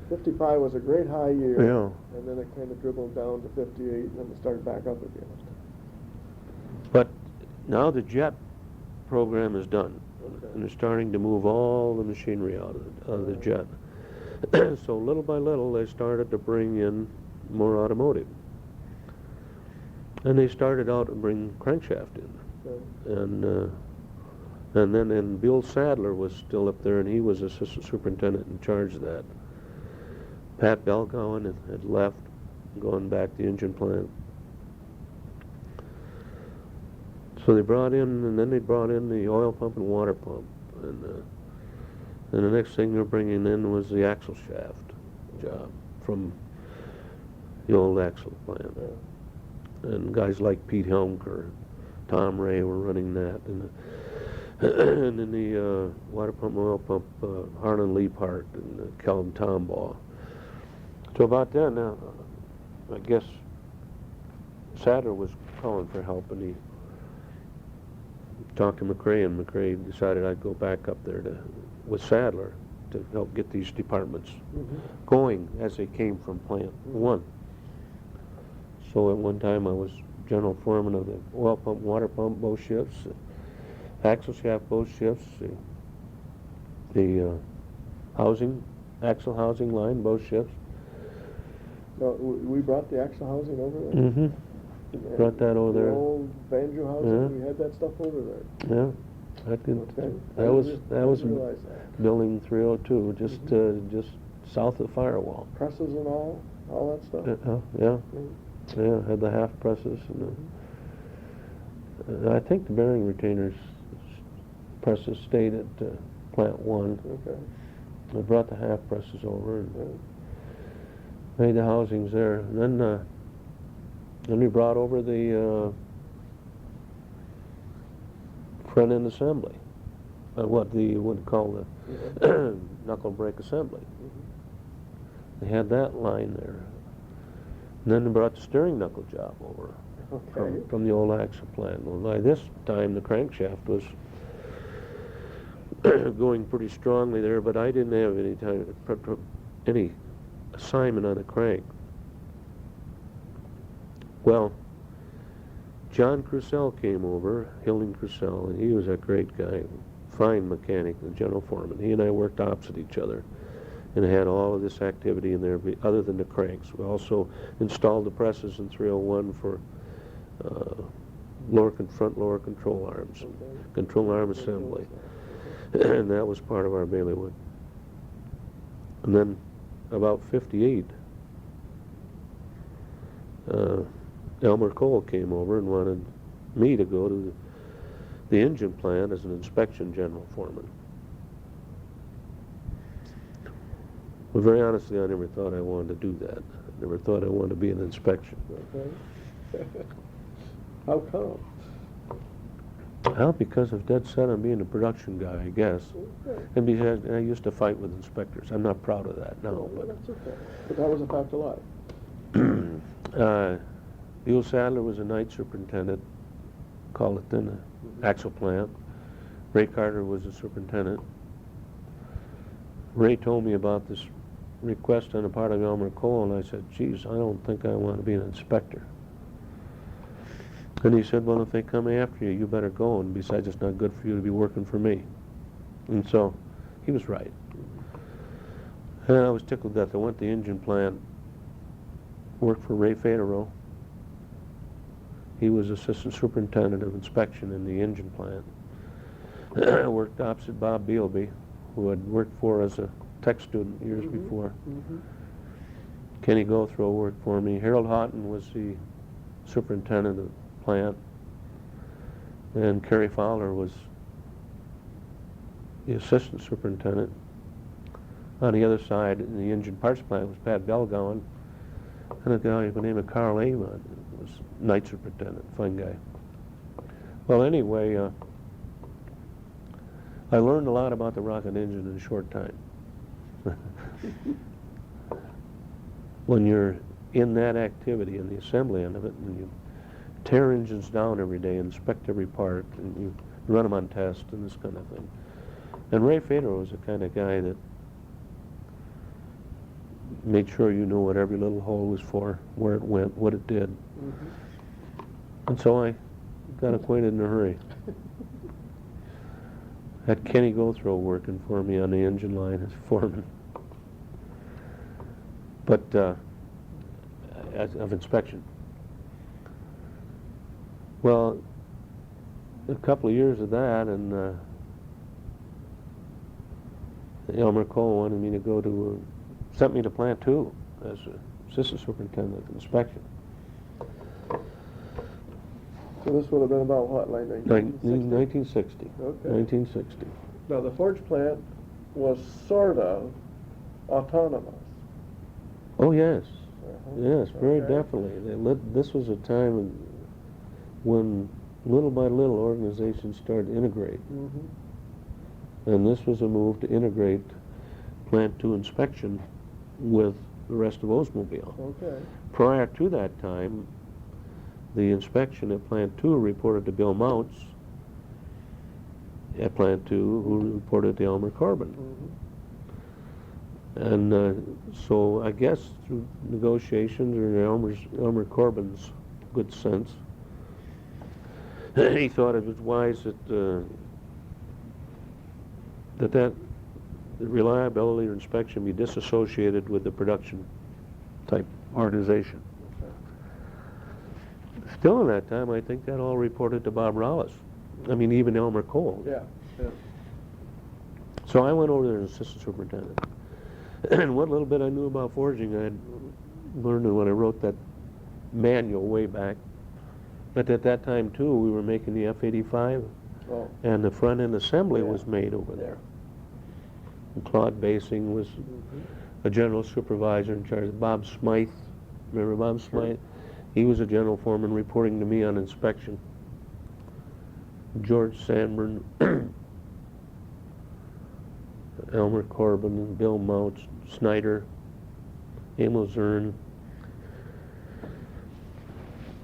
55 was a great high year. Yeah. And then it kind of dribbled down to 58, and then it started back up again. But now the jet program is done. and they're starting to move all the machinery out of the jet. So little by little, they started to bring in more automotive. And they started out to bring crankshaft in. And then Bill Sadler was still up there, and he was assistant superintendent in charge of that. Pat Belgowan had left, going back to the engine plant. So they brought in, and then they brought in the oil pump and water pump. And the next thing they're bringing in was the axle shaft job from the old axle plant. And guys like Pete Helmker, Tom Ray were running that. And then the water pump, oil pump, Harlan Leapart and Kelvin Tombaugh. So about then, I guess Sadler was calling for help, and he talked to McRae, and McRae decided I'd go back up there with Sadler to help get these departments going as they came from Plant 1. So at one time I was general foreman of the oil pump, water pump, both shifts, axle shaft, both shifts, the housing, axle housing line, both shifts. No, we brought the axle housing over there? Mm-hmm. Brought that over there. The old banjo housing, we had that stuff over there. Yeah. That was building 302, just south of the firewall. Presses and all that stuff? Yeah. Yeah, had the half presses. And I think the bearing retainers presses stayed at Plant 1. Okay. I brought the half presses over and made the housings there. And then we brought over the front end assembly, what you would call the knuckle brake assembly. They had that line there. And then they brought the steering knuckle job over from the old axle plant. Well, by this time, the crankshaft was going pretty strongly there, but I didn't have any assignment on a crank. Well, John Crucell came over, Hilding Crucell, and he was a great guy, fine mechanic, the general foreman. He and I worked opposite each other and had all of this activity in there other than the cranks. We also installed the presses in 301 for front lower control arms, control arm assembly. And that was part of our bailiwick. And then about 58, Elmer Cole came over and wanted me to go to the engine plant as an inspection general foreman. Well, very honestly, I never thought I wanted to do that. I never thought I wanted to be an inspection. Okay. How come? Well, because I was dead set on being a production guy, I guess. Okay. And because I used to fight with inspectors. I'm not proud of that now, but That's okay. But that was a fact of life. Bill Sadler was a night superintendent, called it then, the axle plant. Ray Carter was the superintendent. Ray told me about this request on the part of Elmer Cole, and I said, geez, I don't think I want to be an inspector. And he said, well, if they come after you, you better go, and besides, it's not good for you to be working for me. And so, he was right. And I was tickled to death. I went to the engine plant, worked for Ray Federer. He was assistant superintendent of inspection in the engine plant. I worked opposite Bob Bealby, who had worked for as a tech student years before. Kenny Gothrow worked for me. Harold Houghton was the superintendent of the plant, and Kerry Fowler was the assistant superintendent. On the other side, in the engine parts plant, was Pat Belgowan, and a guy by the name of Carl Avon was night superintendent, fine guy. Well, anyway, I learned a lot about the rocket engine in a short time. When you're in that activity, in the assembly end of it, and you tear engines down every day, inspect every part, and you run them on test and this kind of thing. And Ray Federer was the kind of guy that made sure you knew what every little hole was for, where it went, what it did. And so I got acquainted in a hurry. Had Kenny Gothrow working for me on the engine line as foreman. But of inspection. Well, a couple of years of that, and Elmer Cole wanted me to go to, sent me to Plant 2 as assistant superintendent of inspection. So this would have been about what, like 1960? 1960. Okay. 1960. Now, the forge plant was sort of autonomous. Oh, yes. Yes, very Okay. definitely. This was a time when little by little organizations started to integrate. Mm-hmm. And this was a move to integrate Plant 2 inspection with the rest of Oldsmobile. Okay. Prior to that time, the inspection at Plant 2 reported to Bill Mounts at Plant 2, who reported to Elmer Corbin. Mm-hmm. And so I guess through negotiations or Elmer Corbin's good sense, he thought it was wise that the reliability or inspection be disassociated with the production type organization. Okay. Still in that time, I think that all reported to Bob Rollis. I mean, even Elmer Cole. Yeah. Yeah. So I went over there as assistant superintendent. And what little bit I knew about forging, I had learned when I wrote that manual way back. But at that time, too, we were making the F-85, Oh. and the front end assembly Yeah. was made over there. And Claude Basing was Mm-hmm. a general supervisor in charge. Bob Smythe, remember Bob Smythe? He was a general foreman reporting to me on inspection. George Sanborn, Elmer Corbin, Bill Mounts, Snyder, Emil Zern,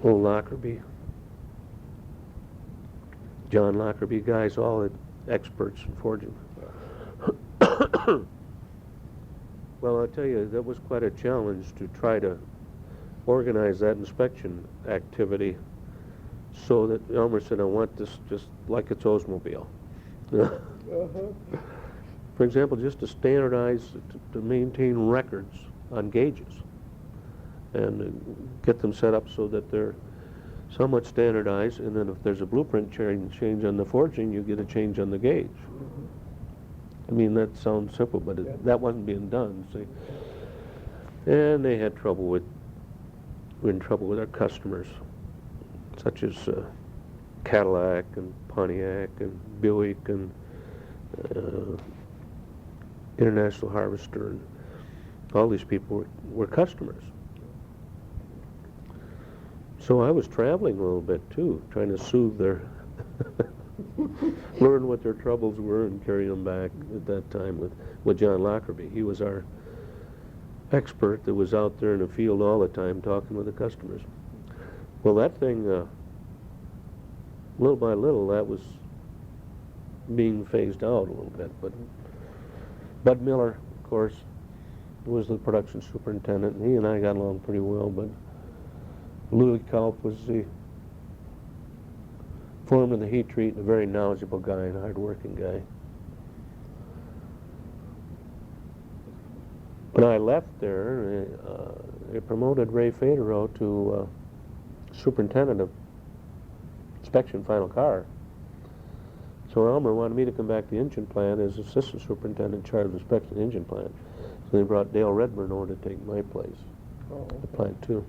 old Lockerbie, John Lockerbie, guys, all the experts in forging. Well, I'll tell you, that was quite a challenge to try to organize that inspection activity so that Elmer said, I want this just like it's Oldsmobile. Uh-huh. For example, just to standardize, to maintain records on gauges and get them set up so that they're somewhat standardized, and then if there's a blueprint change on the forging, you get a change on the gauge. Mm-hmm. I mean, that sounds simple, but Yeah. that wasn't being done, see. And they had trouble with, we're in trouble with our customers, such as Cadillac and Pontiac and Buick and International Harvester, and all these people were customers. So I was traveling a little bit too, trying to soothe their, learn what their troubles were and carry them back at that time with John Lockerbie. He was our expert that was out there in the field all the time talking with the customers. Well, that thing, little by little, that was being phased out a little bit. But Bud Miller, of course, was the production superintendent, and he and I got along pretty well, but Louis Kalp was the foreman of the heat treat, a very knowledgeable guy and a hard-working guy. When I left there, they promoted Ray Federow to superintendent of inspection final car. So Elmer wanted me to come back to the engine plant as assistant superintendent in charge of inspection engine plant. So they brought Dale Redburn over to take my place at Plant 2.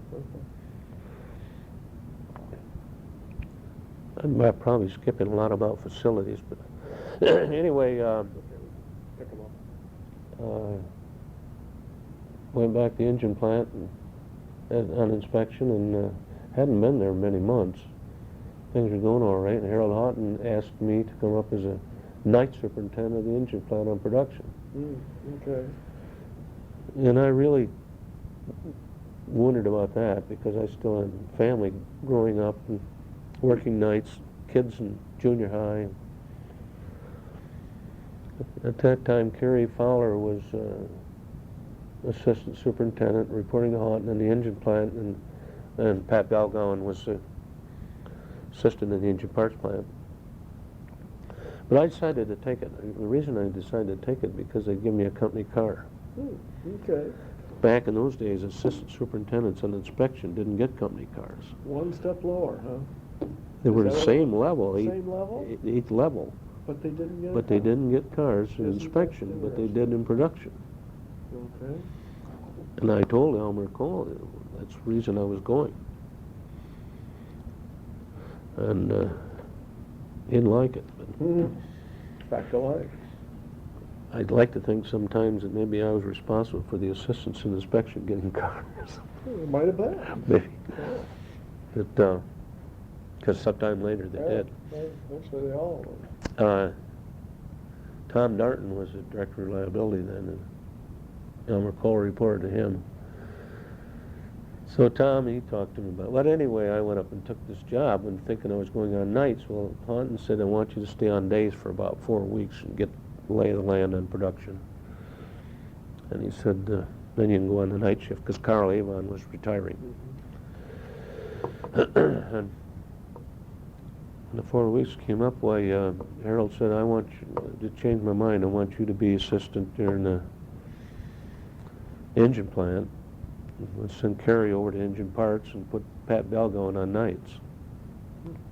I'm probably skipping a lot about facilities, but anyway, went back to the engine plant and on inspection, and hadn't been there many months. Things were going all right, and Harold Houghton asked me to come up as a night superintendent of the engine plant on production. Okay. And I really wondered about that because I still had family growing up and working nights, kids in junior high. At that time, Kerry Fowler was assistant superintendent reporting to Houghton in the engine plant, and Pat Galgowan was assistant in the engine parts plant. But I decided to take it. The reason I decided to take it because they'd give me a company car. Okay. Back in those days, assistant superintendents on inspection didn't get company cars. One step lower, huh? They were Is the that same level, Same level? eighth level, But they didn't get but they didn't get cars in Isn't that inspection, but they did in production. Okay. And I told Elmer Cole that's the reason I was going. And he didn't like it. But Fact of life. I'd like to think sometimes that maybe I was responsible for the assistants in inspection getting cars. It might have been. Maybe. Yeah. Because sometime later they did. Eventually they all were. Tom Darton was the director of reliability then, and Elmer Cole reported to him. So Tom, he talked to me about it. But anyway, I went up and took this job and thinking I was going on nights. Well, Haunton said, I want you to stay on days for about 4 weeks and get lay of the land on production. And he said, then you can go on the night shift, because Carl Avon was retiring. And when the 4 weeks came up, why, Harold said, I want you to change my mind. I want you to be assistant during the engine plant. Let's send Kerry over to engine parts and put Pat Bell going on nights.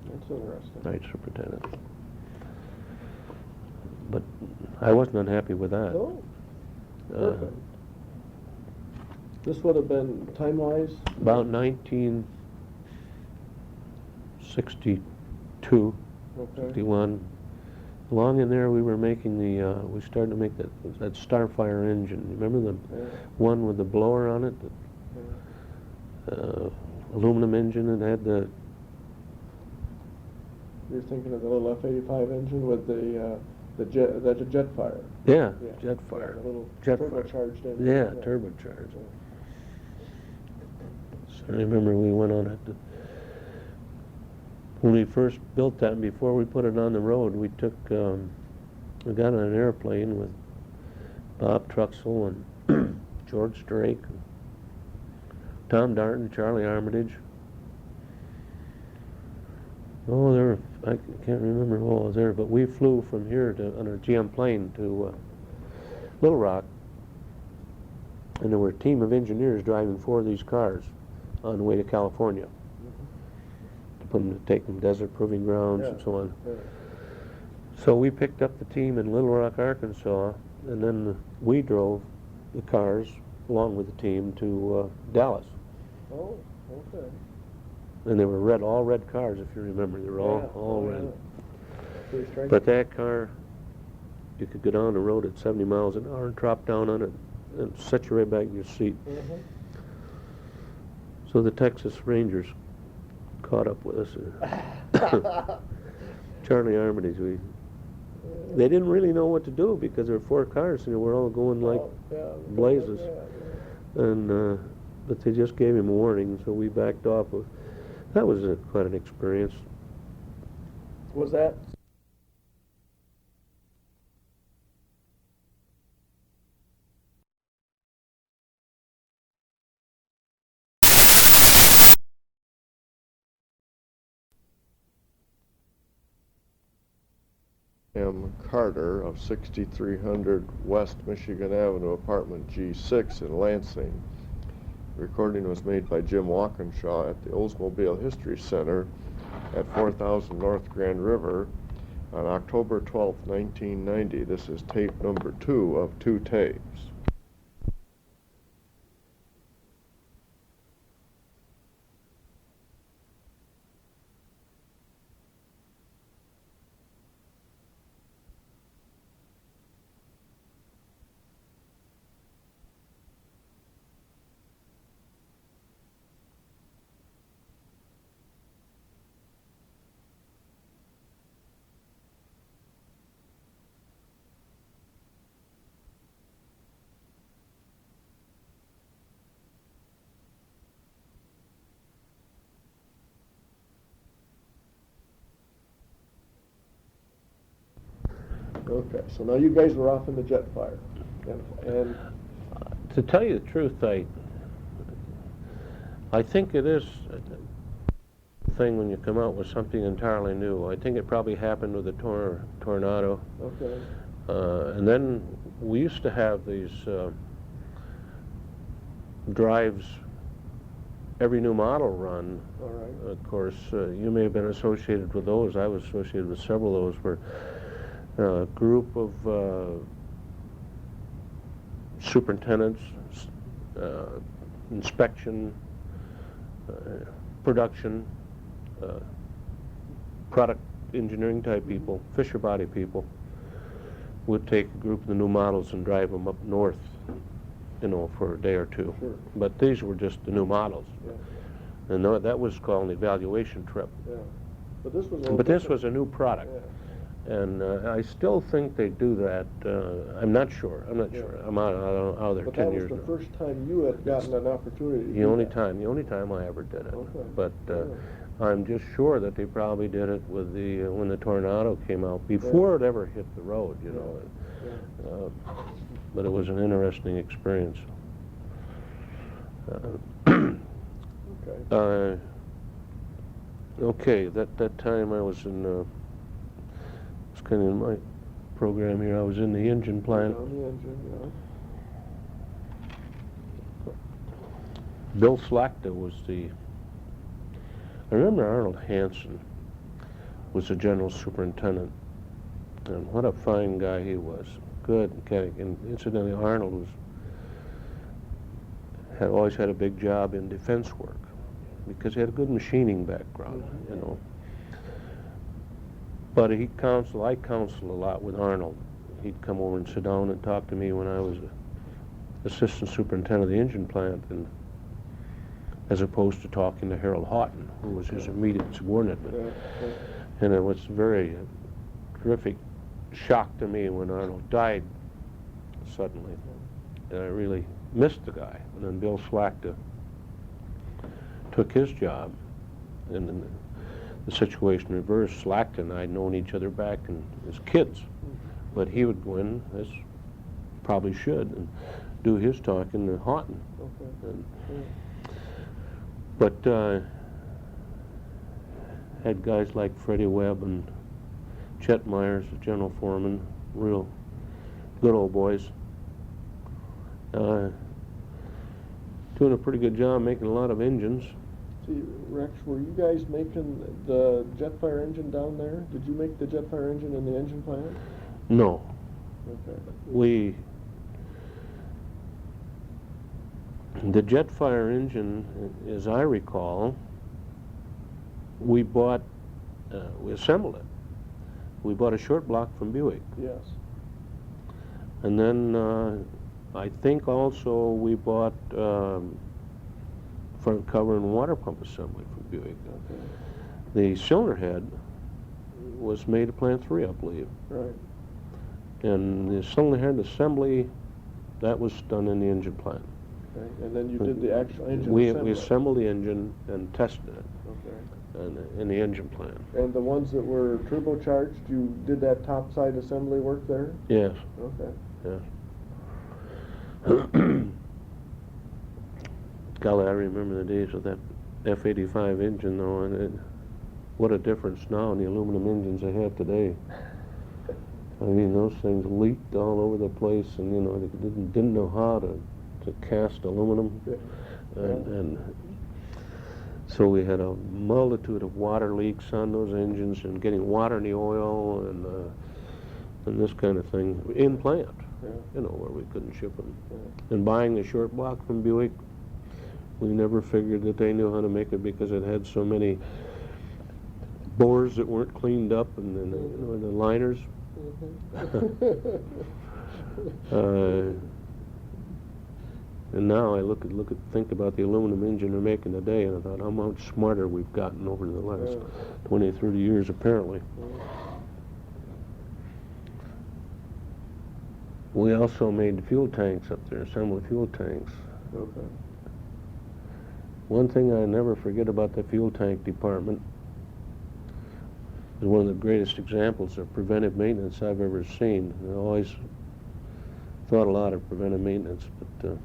That's interesting. Night superintendent. But I wasn't unhappy with that. No. Perfect. This would have been time-wise? About 1962, Okay. 61. Along in there, we were making we started to make that Starfire engine. Remember the one with the blower on it? The, aluminum engine that had the... You're thinking of the little F-85 engine with the jet fire. Yeah, jet fire. The little Jet fire. turbocharged engine. Yeah, turbocharged. So I remember we went on it. When we first built that, and before we put it on the road, we took, we got on an airplane with Bob Truxell and George Drake, and Tom Darton, Charlie Armitage. Oh, there were, I can't remember who all was there, but we flew from here to on a GM plane to Little Rock, and there were a team of engineers driving 4 of these cars on the way to California. To take them desert proving grounds and so on. Yeah. So we picked up the team in Little Rock, Arkansas, and then we drove the cars along with the team to Dallas. Oh, okay. And they were all red cars, if you remember. They were all red. Pretty striking. But that car, you could go down the road at 70 miles an hour and drop down on it and set you right back in your seat. So the Texas Rangers caught up with us. Charlie Armitage, they didn't really know what to do because there were 4 cars and they were all going like blazes. And but they just gave him a warning, so we backed off. That was quite an experience. Was that? M. Carter of 6300 West Michigan Avenue, apartment G6 in Lansing. Recording was made by Jim Walkinshaw at the Oldsmobile History Center at 4000 North Grand River on October 12, 1990. This is tape number 2 of 2 tapes. Okay, so now you guys were off in the jet fire. And To tell you the truth, I think it is thing when you come out with something entirely new. I think it probably happened with the tornado. Okay. And then we used to have these drives, every new model run. All right. Of course, you may have been associated with those. I was associated with several of those, where a group of superintendents, inspection, production, product engineering type people, Fisher body people, would take a group of the new models and drive them up north, you know, for a day or two. Sure. But these were just the new models. Yeah. And that was called an evaluation trip. Yeah. But this was a little But this different. was a new product. Yeah. And I still think they do that. I'm not sure. I'm not Yeah. sure. I'm out there But 10 that was years the now. first time you had gotten an opportunity to The do only that. time I ever did it. Okay. But Yeah. I'm just sure that they probably did it with the when the tornado came out, before it ever hit the road, you know. Yeah. But it was an interesting experience. Okay. Okay, that time I was in, it's kind of in my program here, I was in the engine plant. On the engine, Bill Slachta was I remember Arnold Hansen was the general superintendent, and what a fine guy he was. Good, and incidentally, Arnold had always had a big job in defense work, because he had a good machining background, you know. But I counseled a lot with Arnold. He'd come over and sit down and talk to me when I was assistant superintendent of the engine plant, and as opposed to talking to Harold Houghton, who was his immediate subordinate. yeah. And it was a very terrific shock to me when Arnold died suddenly. And I really missed the guy. And then Bill Slachta took his job, and then the situation reversed. Slachta and I had known each other back as kids, but he would go in, as probably should, and do his talking to Houghton. Okay. And, Yeah. but had guys like Freddie Webb and Chet Myers, the general foreman, real good old boys. Doing a pretty good job making a lot of engines. See, Rex, were you guys making the jet fire engine down there? Did you make the jet fire engine in the engine plant? No, Okay. The jet fire engine, as I recall, we assembled it. We bought a short block from Buick. Yes. And then I think also we bought front cover and water pump assembly from Buick. Okay. The cylinder head was made at Plant 3, I believe. Right. And the cylinder head assembly, that was done in the engine plant. Okay. And then you did the actual engine We assembly. assembled the engine and tested it Okay. in the engine plant. And the ones that were turbocharged, you did that top side assembly work there? Yes, Okay. yes. Golly, I remember the days of that F-85 engine, though, and what a difference now in the aluminum engines they have today. I mean, those things leaked all over the place, and, you know, they didn't know how to cast aluminum. Yeah. And so we had a multitude of water leaks on those engines, and getting water in the oil, and this kind of thing in plant, Yeah. you know, where we couldn't ship them. Yeah. And buying the short block from Buick, we never figured that they knew how to make it, because it had so many bores that weren't cleaned up, and then you know, the liners. And now I think about the aluminum engine they're making today, and I thought how much smarter we've gotten over the last 20, 30 years, apparently. We also made fuel tanks up there, assembled fuel tanks. Okay. One thing I never forget about the fuel tank department is one of the greatest examples of preventive maintenance I've ever seen. I always thought a lot of preventive maintenance, but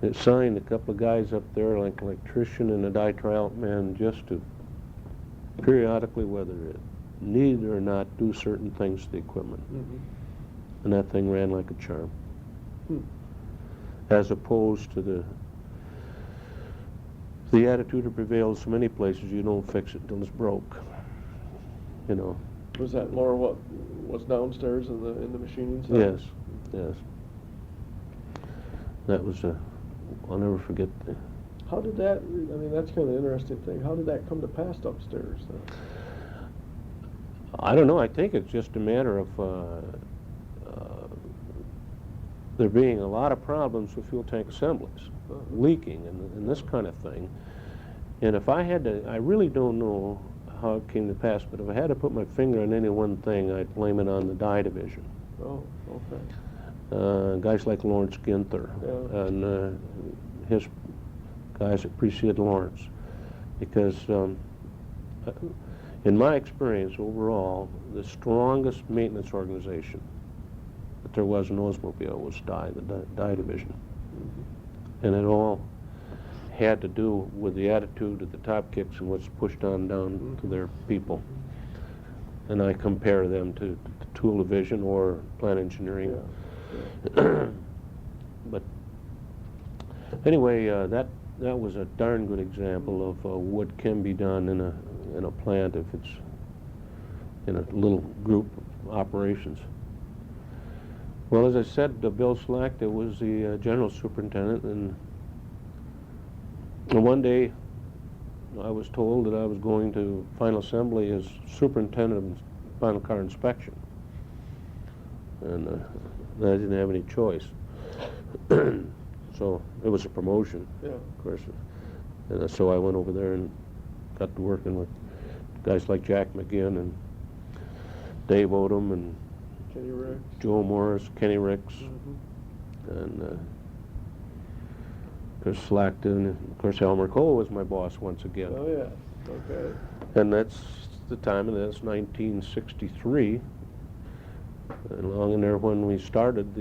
assigned a couple of guys up there, like an electrician and a die-tryout man, just to periodically, whether it needed or not, do certain things to the equipment. Mm-hmm. And that thing ran like a charm. Hmm. As opposed to the attitude that prevails so many places, you don't fix it until it's broke. You know. Was that more what was downstairs in the machining center? Yes, yes. That was I'll never forget. How did that, I mean, that's kind of an interesting thing. How did that come to pass upstairs then? I don't know. I think it's just a matter of there being a lot of problems with fuel tank assemblies, leaking and this kind of thing. And if I had to, I really don't know how it came to pass, but if I had to put my finger on any one thing, I'd blame it on the die division. Oh, okay. Guys like Lawrence Ginther Yeah. and his guys that preceded Lawrence. Because in my experience overall, the strongest maintenance organization that there was in Oldsmobile was the die division. Mm-hmm. And it all had to do with the attitude of the top kicks and what's pushed on down to their people. And I compare them to tool division or plant engineering. Yeah. But anyway, that was a darn good example of what can be done in a plant if it's in a little group operations. Well, as I said, Bill Slack was the general superintendent, and one day I was told that I was going to final assembly as superintendent of final car inspection, and I didn't have any choice. So it was a promotion, Yeah. of course, and so I went over there and got to working with guys like Jack McGinn and Dave Odom and Kenny Ricks. Joe Morris, Kenny Ricks, Mm-hmm. and Chris Slackton, and of course Elmer Cole was my boss once again. Oh, yeah. Okay. And that's the time, and that's 1963. And long in there when we started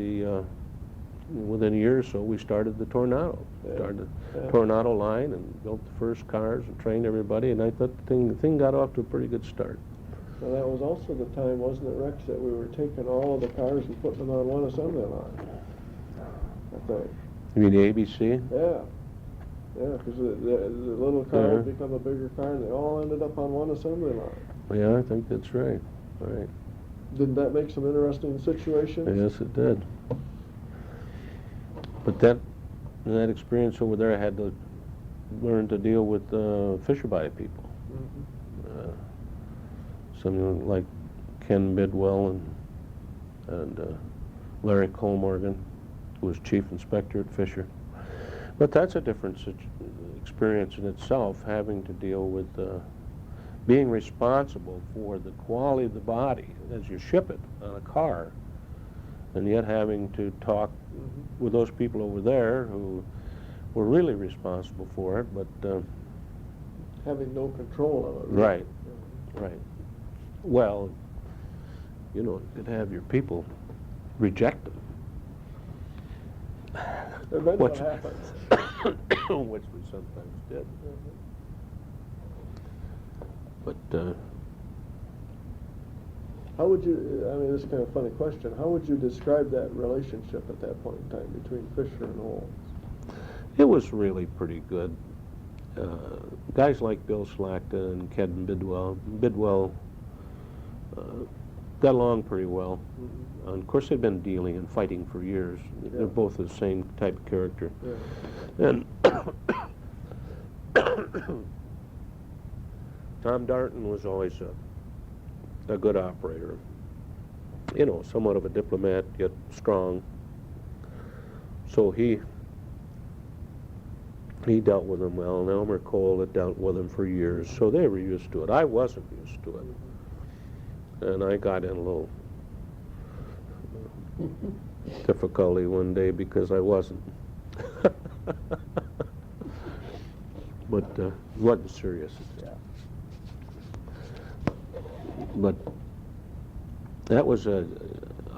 within a year or so, we started the Tornado. Yeah. Started the Yeah. Tornado line and built the first cars and trained everybody, and I thought the thing got off to a pretty good start. Well, that was also the time, wasn't it, Rex, that we were taking all of the cars and putting them on one assembly line? I think. You mean the ABC? Yeah. Yeah, because the little car Yeah. would become a bigger car, and they all ended up on one assembly line. Yeah, I think that's right. Right. Didn't that make some interesting situations? Yes, it did. But that experience over there, I had to learn to deal with Fisher body people. Mm-hmm. Something like Ken Bidwell and Larry Colmorgan, who was chief inspector at Fisher. But that's a different experience in itself, having to deal with being responsible for the quality of the body as you ship it on a car, and yet having to talk Mm-hmm. with those people over there who were really responsible for it, but Having no control of it. Right. Yeah. right. Well, you could have your people reject them. And then what Which- happens? Which we sometimes did. But How would you, I mean, this is kind of a funny question, how would you describe that relationship at that point in time between Fisher and Olds? it was really pretty good. Guys like Bill Slackton and Ken Bidwell got along pretty well. Mm-hmm. Of course, they'd been dealing and fighting for years. Yeah. They're both the same type of character. Yeah. And Tom Darton was always a good operator. Somewhat of a diplomat, yet strong. So he dealt with them well, and Elmer Cole had dealt with him for years, so they were used to it. I wasn't used to it. And I got in a little difficulty one day because I wasn't. But it wasn't serious. Yeah. But that was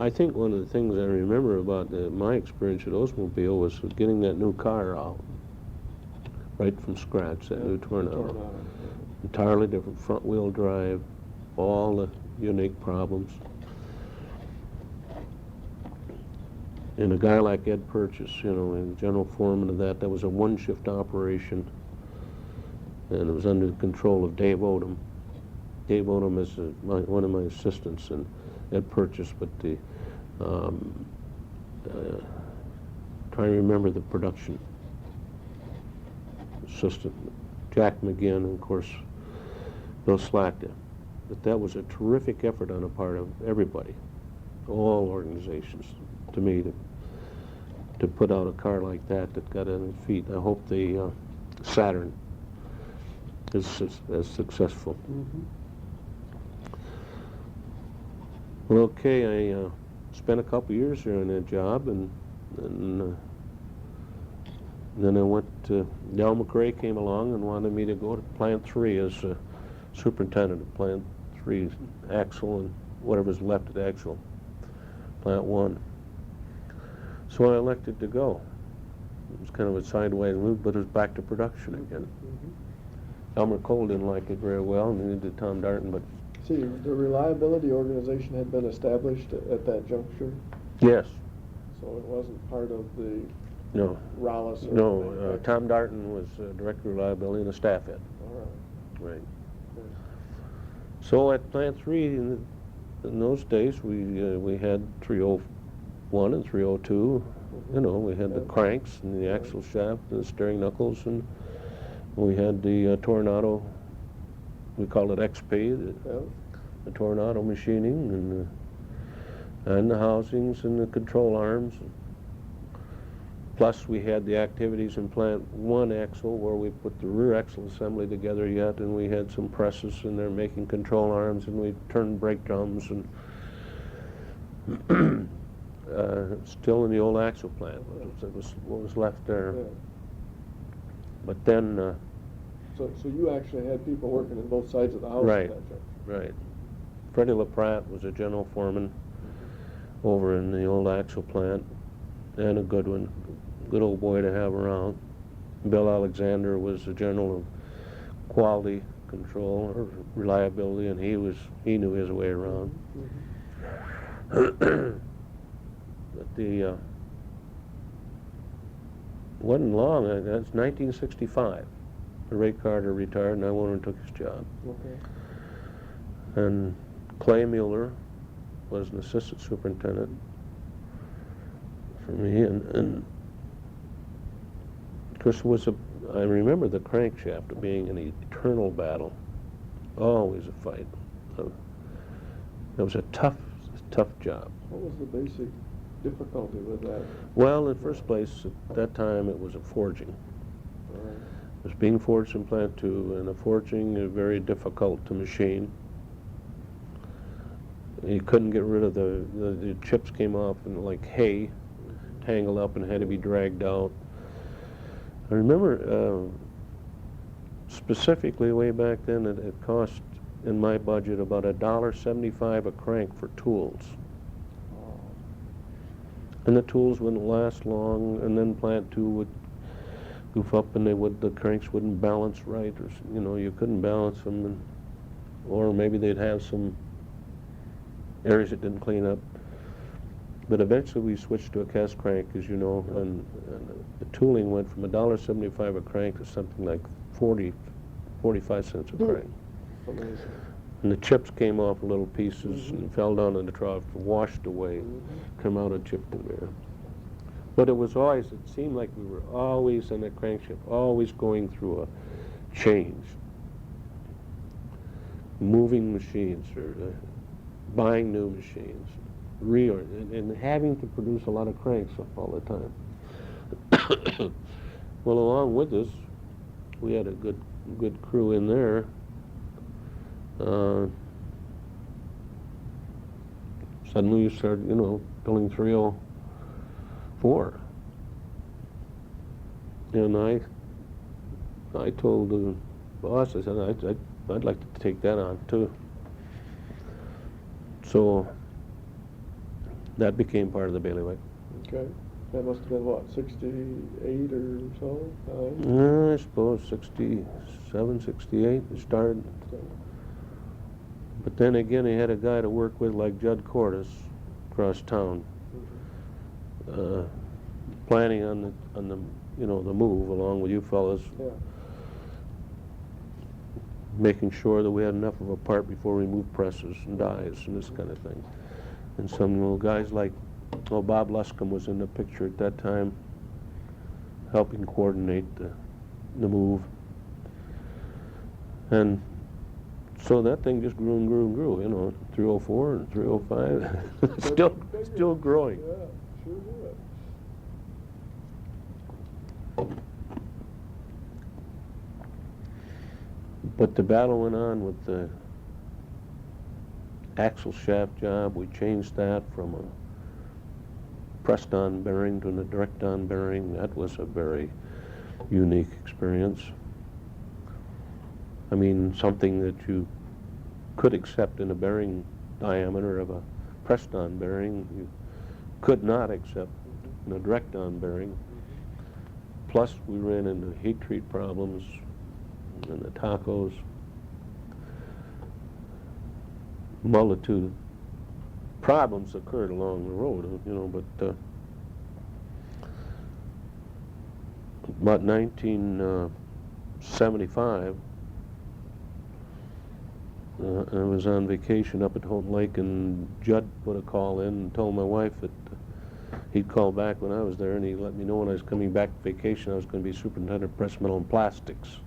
I think one of the things I remember about my experience at Oldsmobile was getting that new car out, right from scratch, that new Tornado. Entirely different front-wheel drive, all the unique problems. And a guy like Ed Purchase, you know, and general foreman of that was a one-shift operation, and it was under the control of Dave Odom. Dave Odom is one of my assistants, and Ed Purchase, but the trying to remember the production assistant, Jack McGinn, and of course Bill Slackton. But that was a terrific effort on the part of everybody, all organizations, to me, to put out a car like that got on its feet. I hope the Saturn is as successful. Well, okay, I spent a couple years there on that job, and then I went to, Del McRae came along and wanted me to go to Plant 3 as superintendent of Plant 3, Axle, and whatever's left at Axle, Plant 1. So I elected to go. It was kind of a sideways move, but it was back to production again. Elmer Cole didn't like it very well, and neither did Tom Darton, but... See, the reliability organization had been established at that juncture? Yes. So it wasn't part of the No. Rallis? Or No, Tom Darton was Director of Reliability and a staff head. All right. Right. So at Plant 3, in those days, we had 301 and 302. You know, we had the cranks and the axle shaft and the steering knuckles, and we had the Tornado, we called it XP, the Tornado machining, and the housings and the control arms. Plus, we had the activities in Plant 1 axle where we put the rear axle assembly together yet, and we had some presses in there making control arms, and we turned brake drums, and still in the old axle plant. It was what was left there. Yeah. But then... So you actually had people working in both sides of the house Right. at that juncture? Right. Freddie LaPratte was a general foreman over in the old axle plant, and a good one, good old boy to have around. Bill Alexander was the general of quality control or reliability, and he knew his way around. But the wasn't long. That's 1965. Ray Carter retired, and I went and took his job. Okay. And Clay Mueller was an assistant superintendent for me, and of course I remember the crankshaft being an eternal battle, always a fight. It was a tough job. What was the basic difficulty with that? Well, in the first place, at that time, it was a forging. It was being forged in Plant 2, and the forging is very difficult to machine. You couldn't get rid of the chips came off and like hay, tangled up and had to be dragged out. I remember specifically way back then it cost in my budget about $1.75 a crank for tools. And the tools wouldn't last long, and then Plant 2 would goof up, and the cranks wouldn't balance right, or you couldn't balance them, or maybe they'd have some areas that didn't clean up. But eventually we switched to a cast crank, as you know, and the tooling went from $1.75 a crank to something like 45 cents a crank. Amazing. And the chips came off in little pieces and fell down in the trough, washed away, come out and chipped in there. But it seemed like we were always in a crankshaft, always going through a change. Moving machines, or buying new machines, and having to produce a lot of cranks all the time. Well, along with this, we had a good crew in there. Suddenly you started, building 304. And I told the boss, I said, I'd like to take that on too. So That became part of the bailiwick. Okay. That must have been, what, 68 or so? I suppose 67, 68 it started. But then again, he had a guy to work with like Judd Cordes across town, planning on the the move along with you fellas, Yeah. making sure that we had enough of a part before we moved presses and dies and this kind of thing. And some little guys like, Bob Luscombe was in the picture at that time, helping coordinate the move. And so that thing just grew and grew and grew, 304 and 305, still growing. Yeah, sure did. But the battle went on with the axle shaft job. We changed that from a pressed-on bearing to a direct-on bearing. That was a very unique experience. I mean, something that you could accept in a bearing diameter of a pressed-on bearing, you could not accept in a direct-on bearing. Plus, we ran into heat treat problems and the tacos. Multitude of problems occurred along the road, but about 1975, I was on vacation up at Houghton Lake, and Judd put a call in and told my wife that he'd call back when I was there, and he let me know when I was coming back from vacation I was going to be superintendent of press metal and plastics.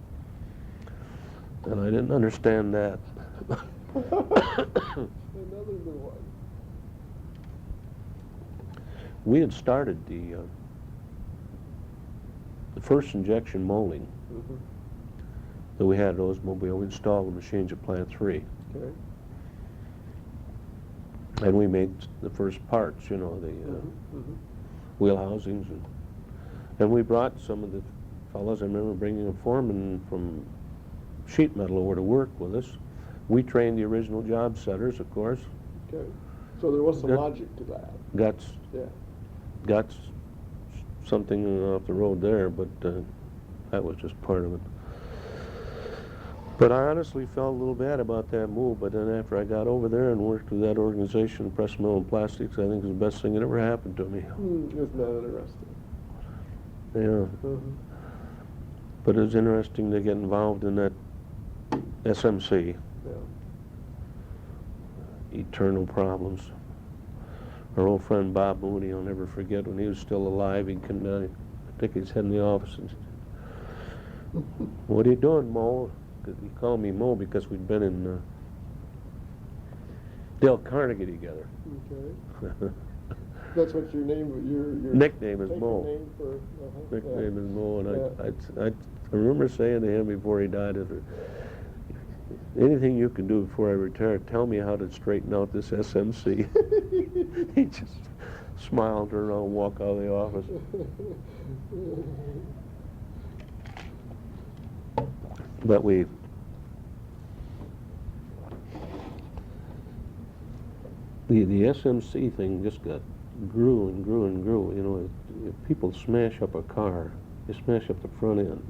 And I didn't understand that. Another new one. We had started the first injection molding that we had at Oldsmobile. We installed the machines at Plant 3. Okay. And we made the first parts, the wheel housings. And we brought some of the fellows, I remember bringing a foreman from sheet metal over to work with us. We trained the original job setters, of course. Okay. So there was some logic to that. Got something off the road there, but that was just part of it. But I honestly felt a little bad about that move, but then after I got over there and worked with that organization, Press Metal and Plastics, I think it was the best thing that ever happened to me. Isn't that interesting? Yeah. But it was interesting to get involved in that SMC. Yeah. Eternal problems. Our old friend Bob Mooney, I'll never forget, when he was still alive, he'd come down, he'd stick his head in the office and said, "What are you doing, Mo?" He called me Mo because we'd been in Dale Carnegie together. Okay. That's what your name, your nickname is Mo. Name for, Nickname is Mo, and I remember saying to him before he died, "Anything you can do before I retire, tell me how to straighten out this SMC." He just smiled, turned around, and walked out of the office. But the SMC thing just grew and grew and grew. If people smash up a car, they smash up the front end.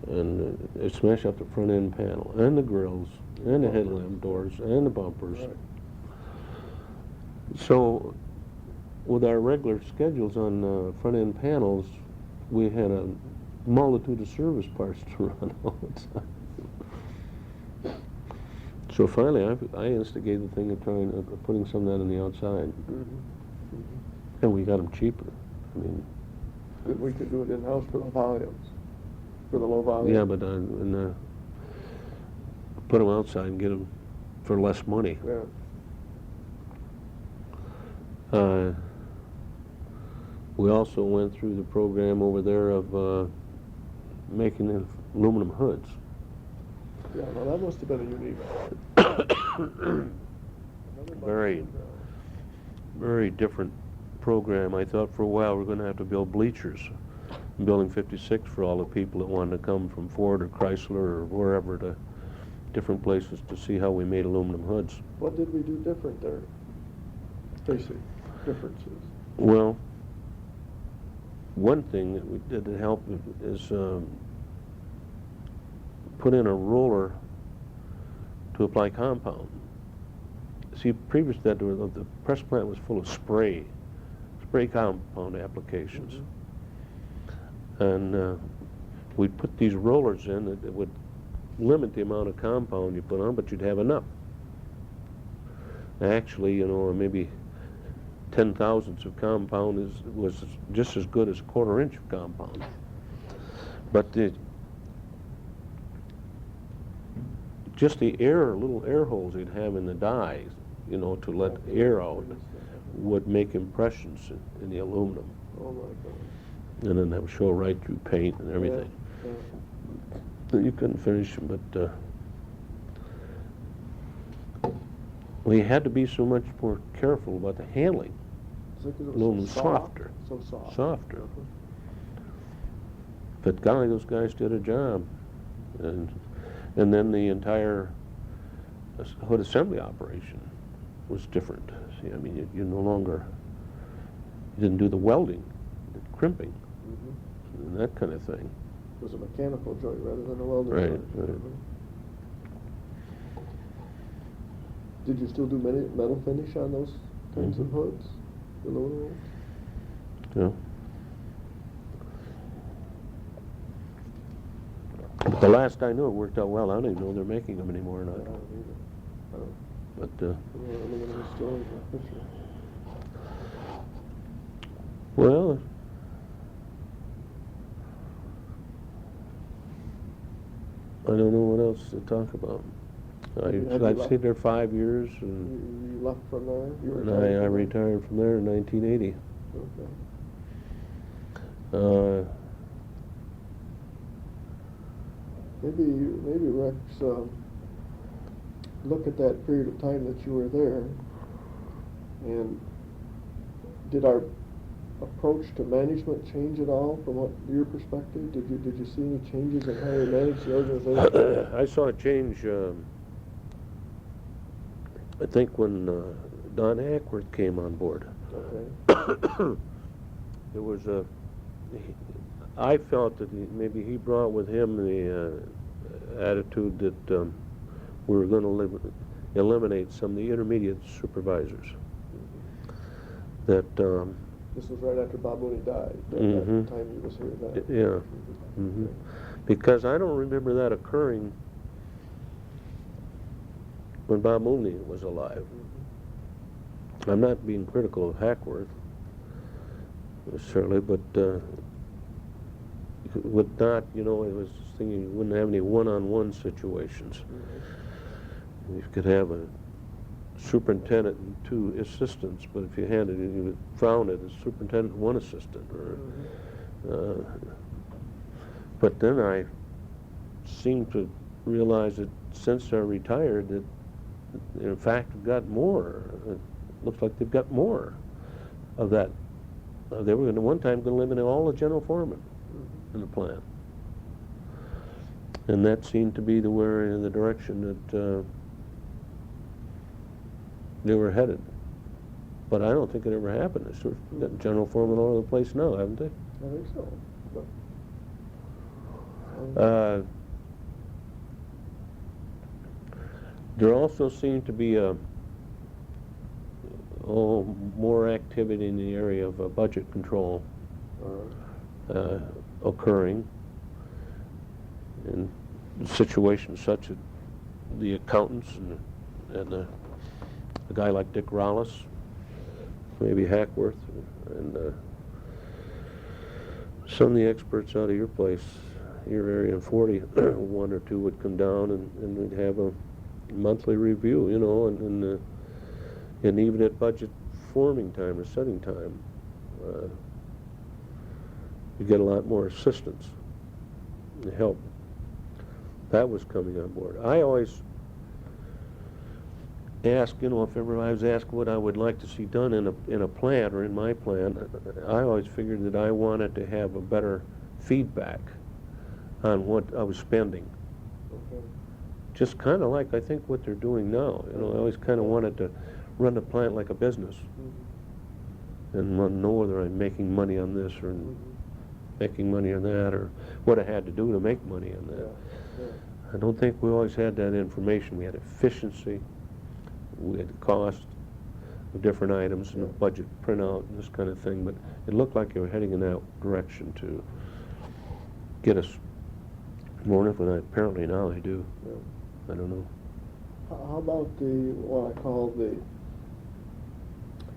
And they smash up the front end panel, and the grills, and the headlamp doors, and the bumpers. Right. So, with our regular schedules on front end panels, we had a multitude of service parts to run all the time. So finally, I instigated the thing of putting some of that on the outside, and we got them cheaper. I mean, we could do it in-house for the volumes. For the low volume? Yeah, but put them outside and get them for less money. Yeah. We also went through the program over there of making aluminum hoods. Yeah, well, that must have been a unique. Very different program. I thought for a while we're going to have to build bleachers in Building 56 for all the people that wanted to come from Ford or Chrysler or wherever to different places to see how we made aluminum hoods. What did we do different there? basic differences? Well, one thing that we did to help is put in a roller to apply compound. See, previous to that, the press plant was full of spray compound applications. And we'd put these rollers in that would limit the amount of compound you put on, but you'd have enough. Actually, you know, maybe 10 thousandths of compound was just as good as a 1/4 inch of compound. But just the little air holes you'd have in the dies, you know, to let air out, would make impressions in the aluminum. Oh my God. And then that would show right through paint and everything. Yeah. You couldn't finish them, but we had to be so much more careful about the handling. Aluminum softer. So soft. Softer. But golly, those guys did a job. And then the entire hood assembly operation was different. See, I mean, you no longer, you didn't do the welding, the crimping, and that kind of thing. It was a mechanical joint rather than a welding Right, joint. right. Did you still do metal finish on those kinds of hoods? Aluminum ones? Yeah. But the last I knew, it worked out well. I don't even know they're making them anymore or I not. don't either. But Aluminum is still in the picture. well, I don't know what else to talk about. I've stayed there 5 years, and You left from there? You and retired I from there? retired from there in 1980. Okay. Maybe Rex, look at that period of time that you were there, and did our approach to management change at all from your perspective? Did you see any changes in how you managed the organization? I saw a change, I think, when Don Ackworth came on board. Okay. There was I felt that maybe he brought with him the attitude that we were going to eliminate some of the intermediate supervisors. That This was right after Bob Mooney died, that time he was here then. yeah, because I don't remember that occurring when Bob Mooney was alive. I'm not being critical of Hackworth, necessarily, but would not, you know, it was thinking you wouldn't have any one-on-one situations. You could have a superintendent and 2 assistants, but if you had it, you would found it as superintendent and 1 assistant. Or, but then I seemed to realize that since I retired, that in fact we've got more. It looks like they've got more of that. They were one time going to eliminate all the general foremen in the plant, and that seemed to be the direction that they were headed. But I don't think it ever happened. They've sort of got general foremen all over the place now, haven't they? I think so. There also seemed to be more activity in the area of budget control occurring in situations such as the accountants and a guy like Dick Rollis, maybe Hackworth, and some of the experts out of your place, your area in 40, 1 or 2 would come down and we'd have a monthly review, you know, and even at budget forming time or setting time, you get a lot more assistance and help. That was coming on board. I always ask, you know, if ever I was asked what I would like to see done in a plant or in my plant, I always figured that I wanted to have a better feedback on what I was spending. Okay. Just kind of like I think what they're doing now. You know, I always kind of wanted to run the plant like a business and want to know whether I'm making money on this or making money on that, or what I had to do to make money on that. I don't think we always had that information. We had efficiency, we had the cost of different items and the budget printout and this kind of thing, but it looked like you were heading in that direction to get us more than apparently now they do. I don't know. How about what I call the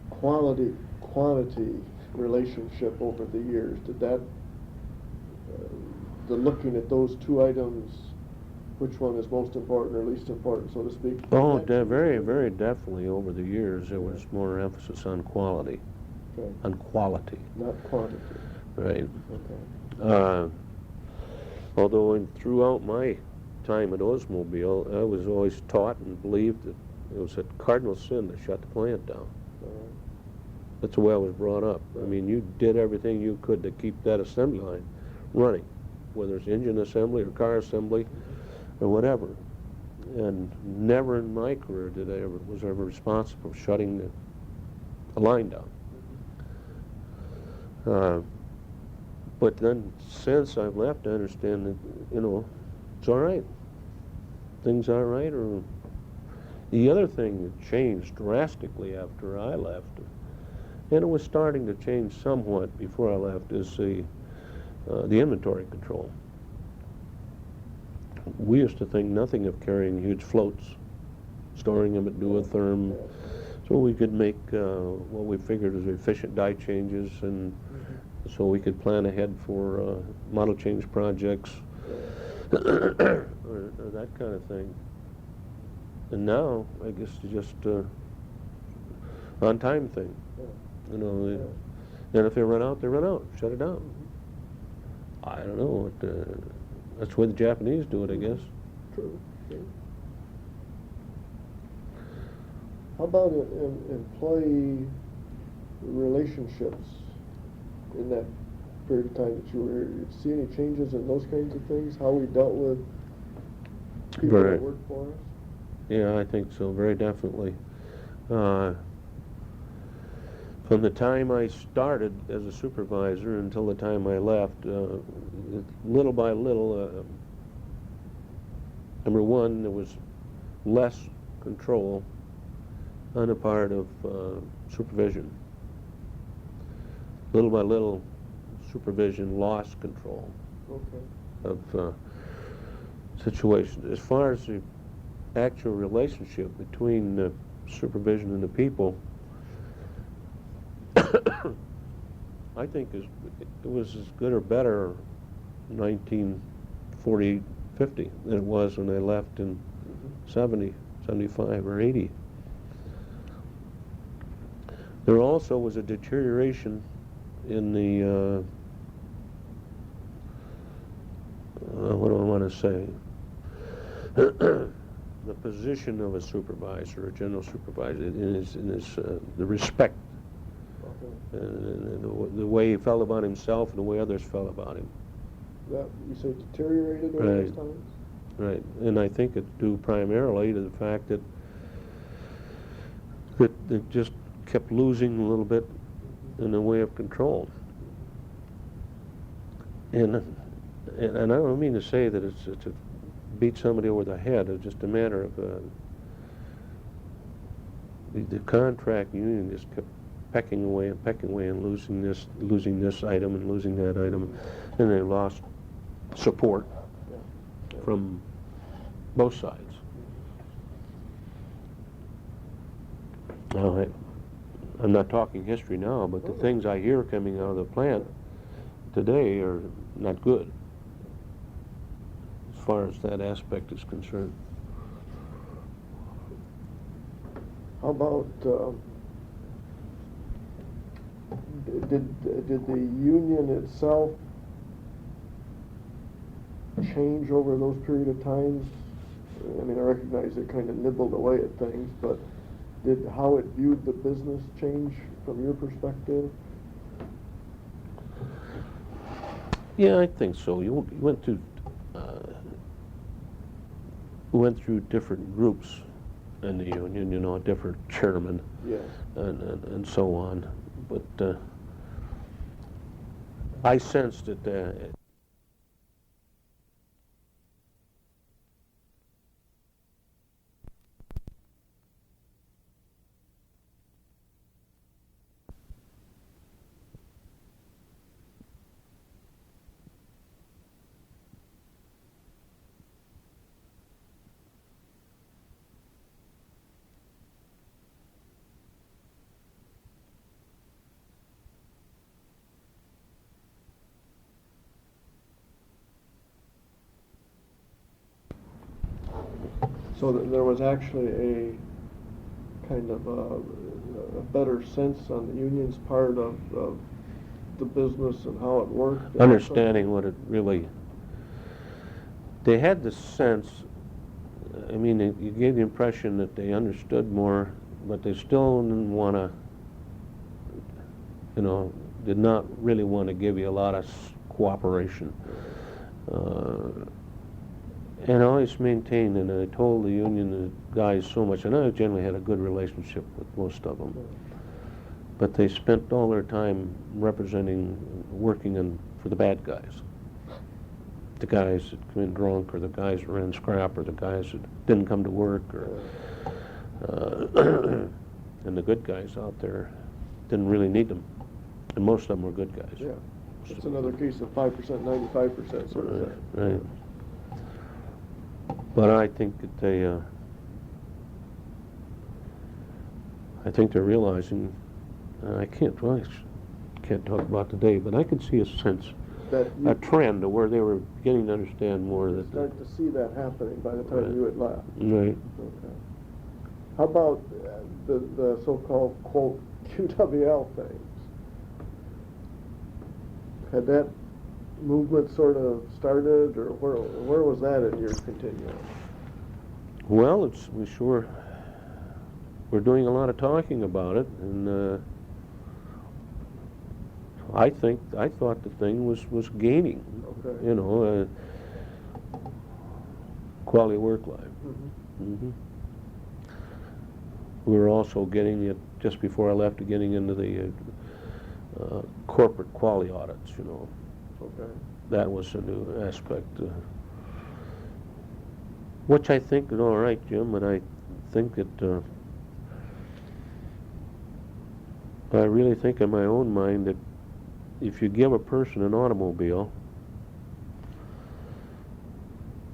quality-quantity relationship over the years? Did that, the looking at those two items, which one is most important or least important, so to speak? Oh, very, very definitely over the years there was more emphasis on quality. Okay. On quality. Not quantity. Right. Okay. Although throughout my time at Oldsmobile, I was always taught and believed that it was a cardinal sin to shut the plant down. That's the way I was brought up. I mean, you did everything you could to keep that assembly line running, whether it's engine assembly or car assembly or whatever. And never in my career was I ever responsible for shutting the line down. But then since I've left, I understand that, it's all right. Things are right. Or the other thing that changed drastically after I left, and it was starting to change somewhat before I left, is the inventory control. We used to think nothing of carrying huge floats, storing them at duotherm, so we could make what we figured was efficient die changes, and so we could plan ahead for model change projects or that kind of thing. And now, I guess it's just on-time thing. And if they run out, they run out. Shut it down. I don't know. That's the way the Japanese do it, I guess. True. How about employee relationships in that period of time that you were here? Did you see any changes in those kinds of things? How we dealt with people that worked for us? Yeah, I think so, very definitely. From the time I started as a supervisor until the time I left, little by little, number one, there was less control on the part of supervision. Little by little, supervision lost control of situations. As far as the actual relationship between the supervision and the people, I think it was as good or better in 1940, 50 than it was when I left in 70, 75, or 80. There also was a deterioration in the, what do I want to say, the position of a supervisor, a general supervisor, the respect, the way he felt about himself and the way others felt about him. That, you say, deteriorated over those times? Right, and I think it's due primarily to the fact that they just kept losing a little bit in the way of control. And I don't mean to say that it's to beat somebody over the head. It's just a matter of the contract union just kept pecking away and losing this item and losing that item, and they lost support from both sides. Now, I'm not talking history now, but the things I hear coming out of the plant today are not good as far as that aspect is concerned. How about, did the union itself change over those period of times? I mean, I recognize it kind of nibbled away at things, but did how it viewed the business change from your perspective? Yeah, I think so. You went through different groups in the union, you know, a different chairman Yes. and so on. But I sensed that So there was actually a kind of a better sense on the union's part of the business and how it worked. understanding what it really, they had the sense, I mean, you gave the impression that they understood more, but they still didn't want to, you know, did not really want to give you a lot of cooperation. And I always maintained, and I told the union guys so much, and I generally had a good relationship with most of them, but they spent all their time representing, working for the bad guys. The guys that come in drunk, or the guys that ran scrap, or the guys that didn't come to work, or and the good guys out there didn't really need them, and most of them were good guys. Yeah, it's another case of 5%, 95% sort of thing. Right. But I think that I think they're realizing, I can't talk about today, but I could see a sense, That you a trend where they were beginning to understand more that. start to see that happening by the time you had left. Right. Okay. How about the so-called, quote, QWL things? Had that movement sort of started, or where was that in your continuum? Well, we're doing a lot of talking about it, and I thought the thing was gaining. Okay. You know, quality of work life. Mm-hmm. We were also getting it, just before I left, getting into the corporate quality audits, you know. Okay. That was a new aspect, which I think is all right, Jim, and I think that I really think in my own mind that if you give a person an automobile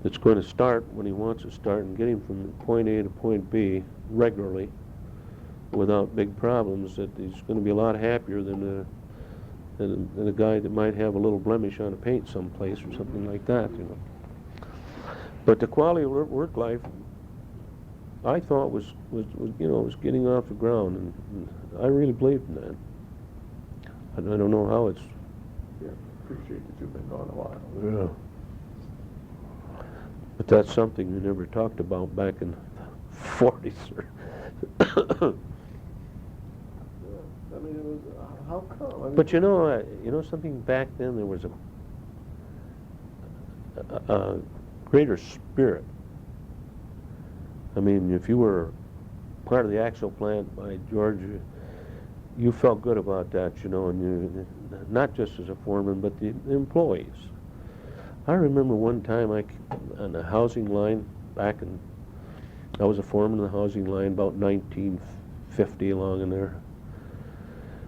that's going to start when he wants to start and get him from point A to point B regularly without big problems, that he's going to be a lot happier than a guy that might have a little blemish on a paint someplace or something like that, you know. But the quality of work life, I thought was getting off the ground, and I really believed in that. I don't know how it's. Yeah, appreciate that you've been gone a while. Yeah. But that's something we never talked about back in the 40s. I mean, it was, how come? I mean, But you know something, back then there was a greater spirit. I mean, if you were part of the axle plant by Georgia, you felt good about that, you know, and you, not just as a foreman, but the employees. I remember one time on the housing line I was a foreman of the housing line about 1950, along in there.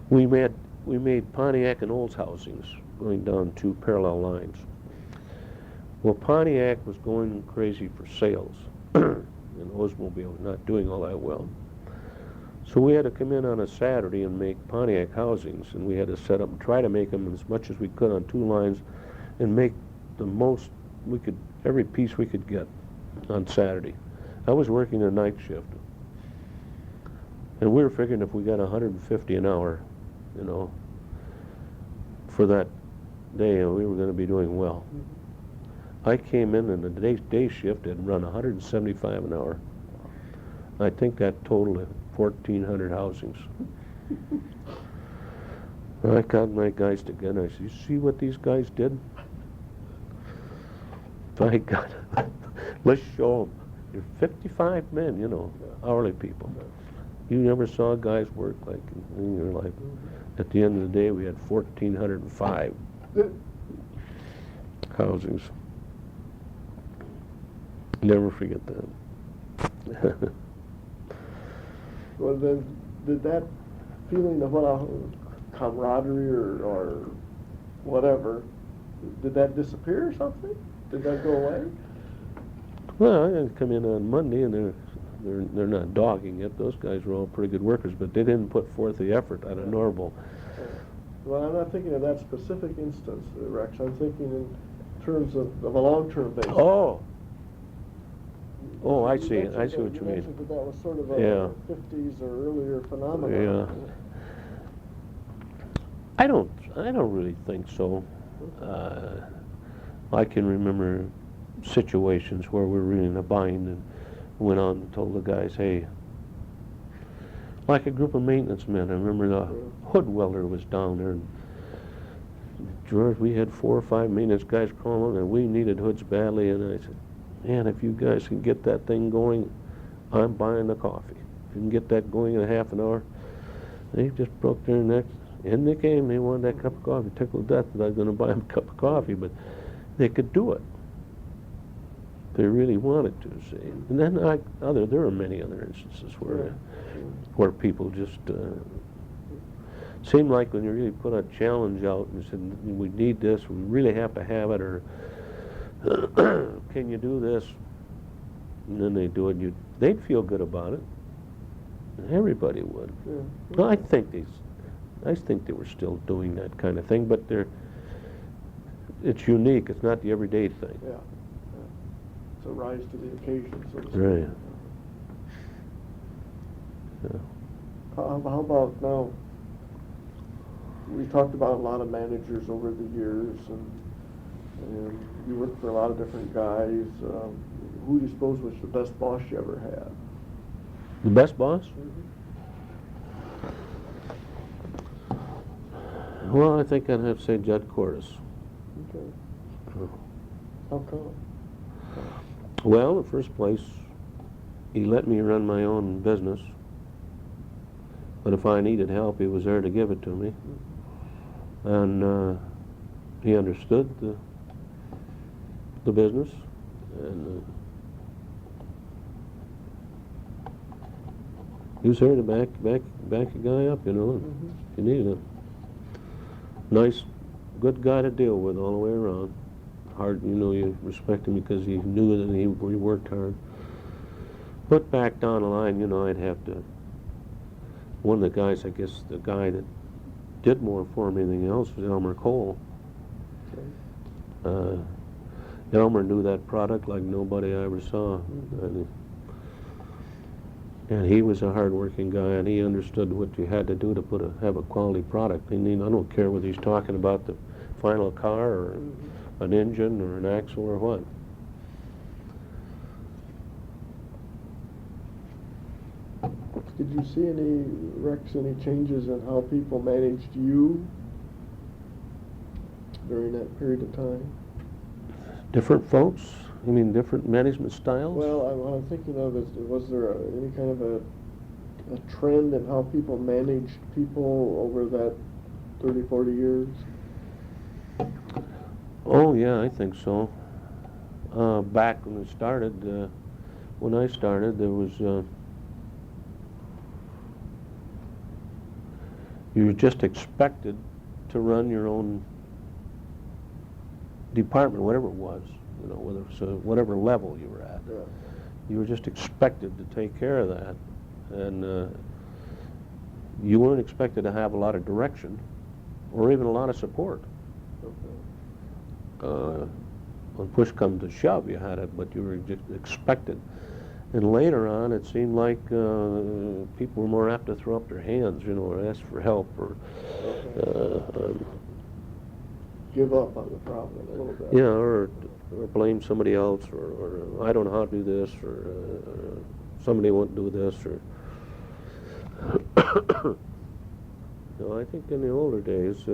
We made Pontiac and Olds housings going down two parallel lines. Well, Pontiac was going crazy for sales, and Oldsmobile was not doing all that well. So we had to come in on a Saturday and make Pontiac housings, and we had to set up and try to make them as much as we could on two lines, and make the most we could, every piece we could get on Saturday. I was working a night shift, and we were figuring if we got 150 an hour, you know, for that day, we were going to be doing well. I came in and the day shift had run 175 an hour. I think that totaled 1,400 housings. I got my guys together. I said, "You see what these guys did? By God, let's show them." You're 55 men, you know, Yeah. hourly people. Yeah. You never saw guys work like, and you're like, at the end of the day, we had 1,405 housings. Never forget that. Well, then, did that feeling of camaraderie or whatever, did that disappear or something? Did that go away? Well, I come in on Monday and they're not dogging it. Those guys were all pretty good workers, but they didn't put forth the effort out of normal. Well, I'm not thinking of that specific instance, Rex. I'm thinking in terms of a long-term basis. Oh, I You see. mentioned I see that- what you mean. mentioned that was sort of Yeah. a 50s or earlier phenomenon. Yeah. I don't really think so. I can remember situations where we were really in a bind and went on and told the guys, hey, like a group of maintenance men. I remember the hood welder was down there. And George, we had 4 or 5 maintenance guys calling, and we needed hoods badly. And I said, man, if you guys can get that thing going, I'm buying the coffee. If you can get that going in a half an hour. They just broke their necks. In they came. They wanted that cup of coffee. Tickled death that I was going to buy them a cup of coffee, but they could do it. They really wanted to, see. And then there are many other instances where people just seemed like when you really put a challenge out and said, we need this, we really have to have it, or can you do this? And then they do it. They'd feel good about it. Everybody would. Yeah. Well, I think they were still doing that kind of thing, but it's unique. It's not the everyday thing. Yeah. It's a rise to the occasion, so to speak. Right. Yeah. How about now? We talked about a lot of managers over the years, and you worked for a lot of different guys. Who do you suppose was the best boss you ever had? The best boss? Well, I think I'd have to say Judd Cordes. Okay. How come? Well, in the first place, he let me run my own business. But if I needed help, he was there to give it to me. And he understood the business. And he was there to back a guy up, you know, if you needed him. Nice, good guy to deal with all the way around. Hard, you know, you respect him because he knew that he worked hard. But back down the line, you know, I'd have to, one of the guys, I guess the guy that did more for me than anything else was Elmer Cole. Okay. Elmer knew that product like nobody I ever saw. And he was a hard-working guy, and he understood what you had to do to have a quality product. I mean, I don't care whether he's talking about the final car or an engine or an axle or what. Did you see any changes in how people managed you during that period of time? Different folks? You mean different management styles? Well, what I'm thinking of is, was there any kind of a trend in how people managed people over that 30, 40 years? Oh, yeah, I think so. Back when I started, there was, you were just expected to run your own department, whatever it was, you know, whatever level you were at. Yeah. You were just expected to take care of that. And you weren't expected to have a lot of direction or even a lot of support. Okay. When push comes to shove, you had it, but you were just expected. And later on, it seemed like people were more apt to throw up their hands, you know, or ask for help, or Give up on the problem a little bit. yeah, or blame somebody else, or I don't know how to do this, or somebody won't do this, or. No, I think in the older days,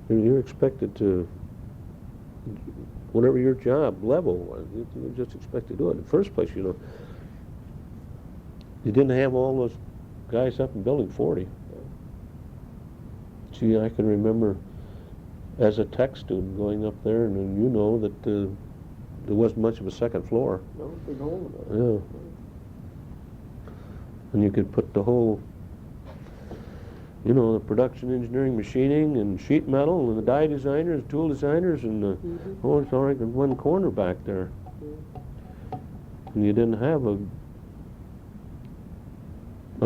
you're expected to whatever your job level was. You were just expected to do it. In the first place, you know, you didn't have all those guys up in Building 40. See, I can remember as a tech student going up there, and you know that there wasn't much of a second floor. No, big hole in Yeah. And you could put the whole, you know, the production engineering, machining, and sheet metal, and the die designers, tool designers, and the, oh, it's all right in one corner back there. And you didn't have a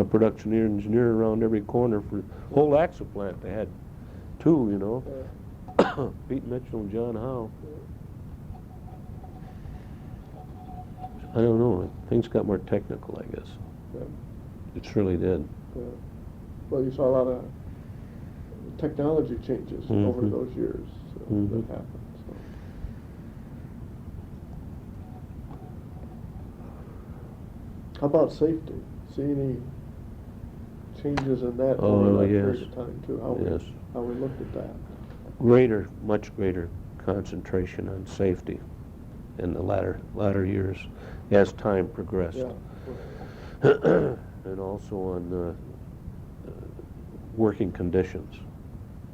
production engineer around every corner for the whole axle plant. They had two, you know, Pete Mitchell and John Howe. I don't know. Things got more technical, I guess. Yeah. It surely did. Yeah. Well, you saw a lot of technology changes over those years that happened. So. How about safety? See any changes in that over that period of time too? How we looked at that? Much greater concentration on safety in the latter years as time progressed. Yeah. And also on working conditions.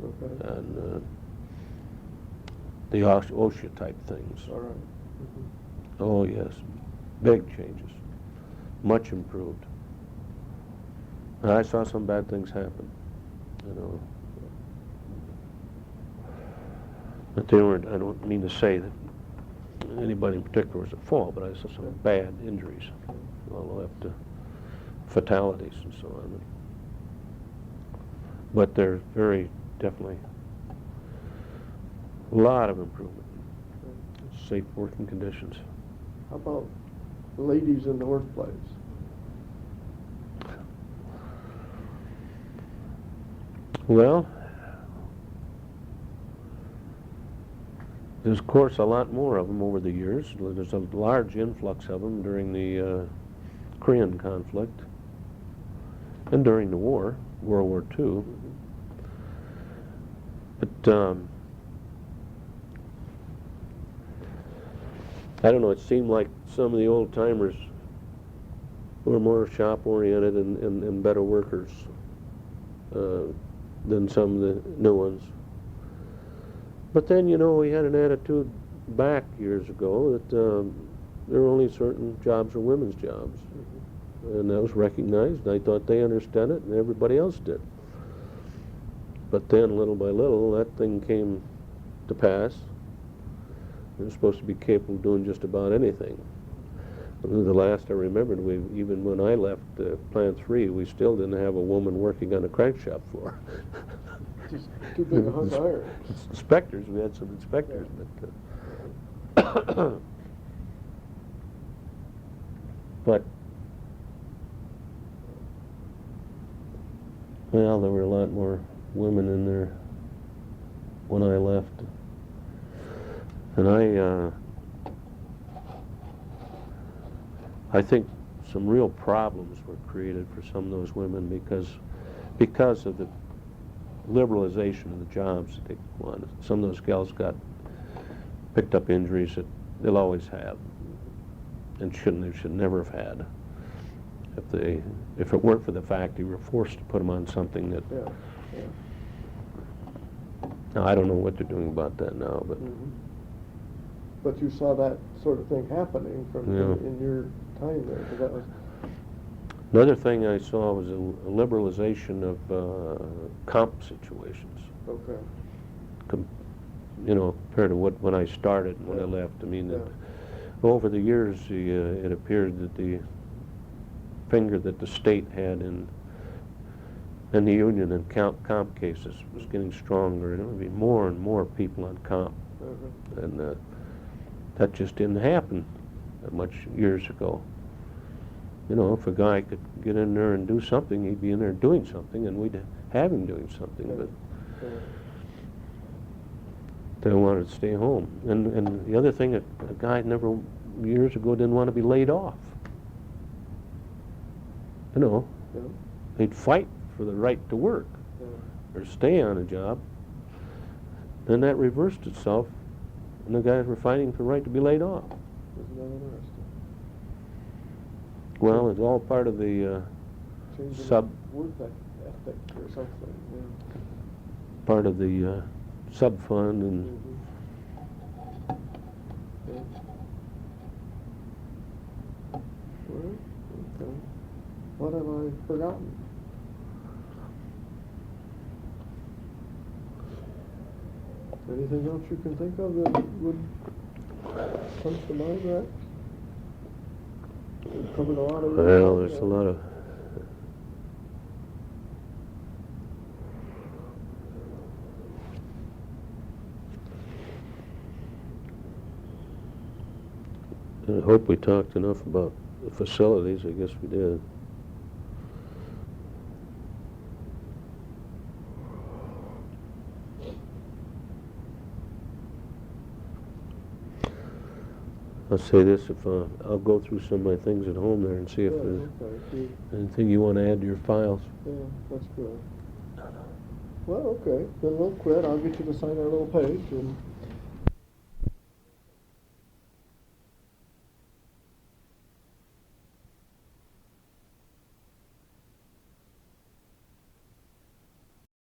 Okay. And the OSHA type things. All right. Oh yes, big changes, much improved. And I saw some bad things happen, you know. But they weren't, I don't mean to say that anybody in particular was at fault, but I saw some bad injuries, all the way up to fatalities and so on. But there's very definitely a lot of improvement. Safe working conditions. How about ladies in the workplace? Well, there's of course a lot more of them over the years. There's a large influx of them during the Korean conflict and during the war, World War II. But I don't know, it seemed like some of the old timers were more shop oriented and better workers than some of the new ones. But then, you know, we had an attitude back years ago that there were only certain jobs were women's jobs. And that was recognized, and I thought they understood it, and everybody else did. But then, little by little, that thing came to pass. They're supposed to be capable of doing just about anything. The last I remembered, even when I left Plant 3, we still didn't have a woman working on the crankshop floor. Just too big a hunk of iron. Inspectors, we had some inspectors, but but well, there were a lot more women in there when I left, and I think some real problems were created for some of those women because of the liberalization of the jobs that they wanted. Some of those gals picked up injuries that they'll always have and should never have had. If it weren't for the fact they were forced to put them on something that. Yeah. Now, I don't know what they're doing about that now, but. But you saw that sort of thing happening in your time there, because that was. Another thing I saw was a liberalization of comp situations. Okay. You know, compared to when I started and when I left. I mean, over the years, it appeared that the finger that the state had in the union and comp cases was getting stronger, and there would be more and more people on comp, and that just didn't happen that much years ago. You know, if a guy could get in there and do something, he'd be in there doing something, and we'd have him doing something, but they wanted to stay home. And the other thing, a guy never, years ago, didn't want to be laid off. You know, they'd fight for the right to work or stay on a job. Then that reversed itself and the guys were fighting for the right to be laid off. Isn't that interesting? Well, it's all part of the Changing sub work ethic or something, yeah. part of the sub fund and. Mhm. Yeah. Well, okay. What have I forgotten? Anything else you can think of that would come to mind, Rex? We've covered a lot of. Well, there's a lot of. I hope we talked enough about the facilities. I guess we did. I'll say this, if I'll go through some of my things at home there and see if there's Okay, good. anything you want to add to your files. Yeah, that's good. Well, okay, then we'll quit. I'll get you to sign our little page and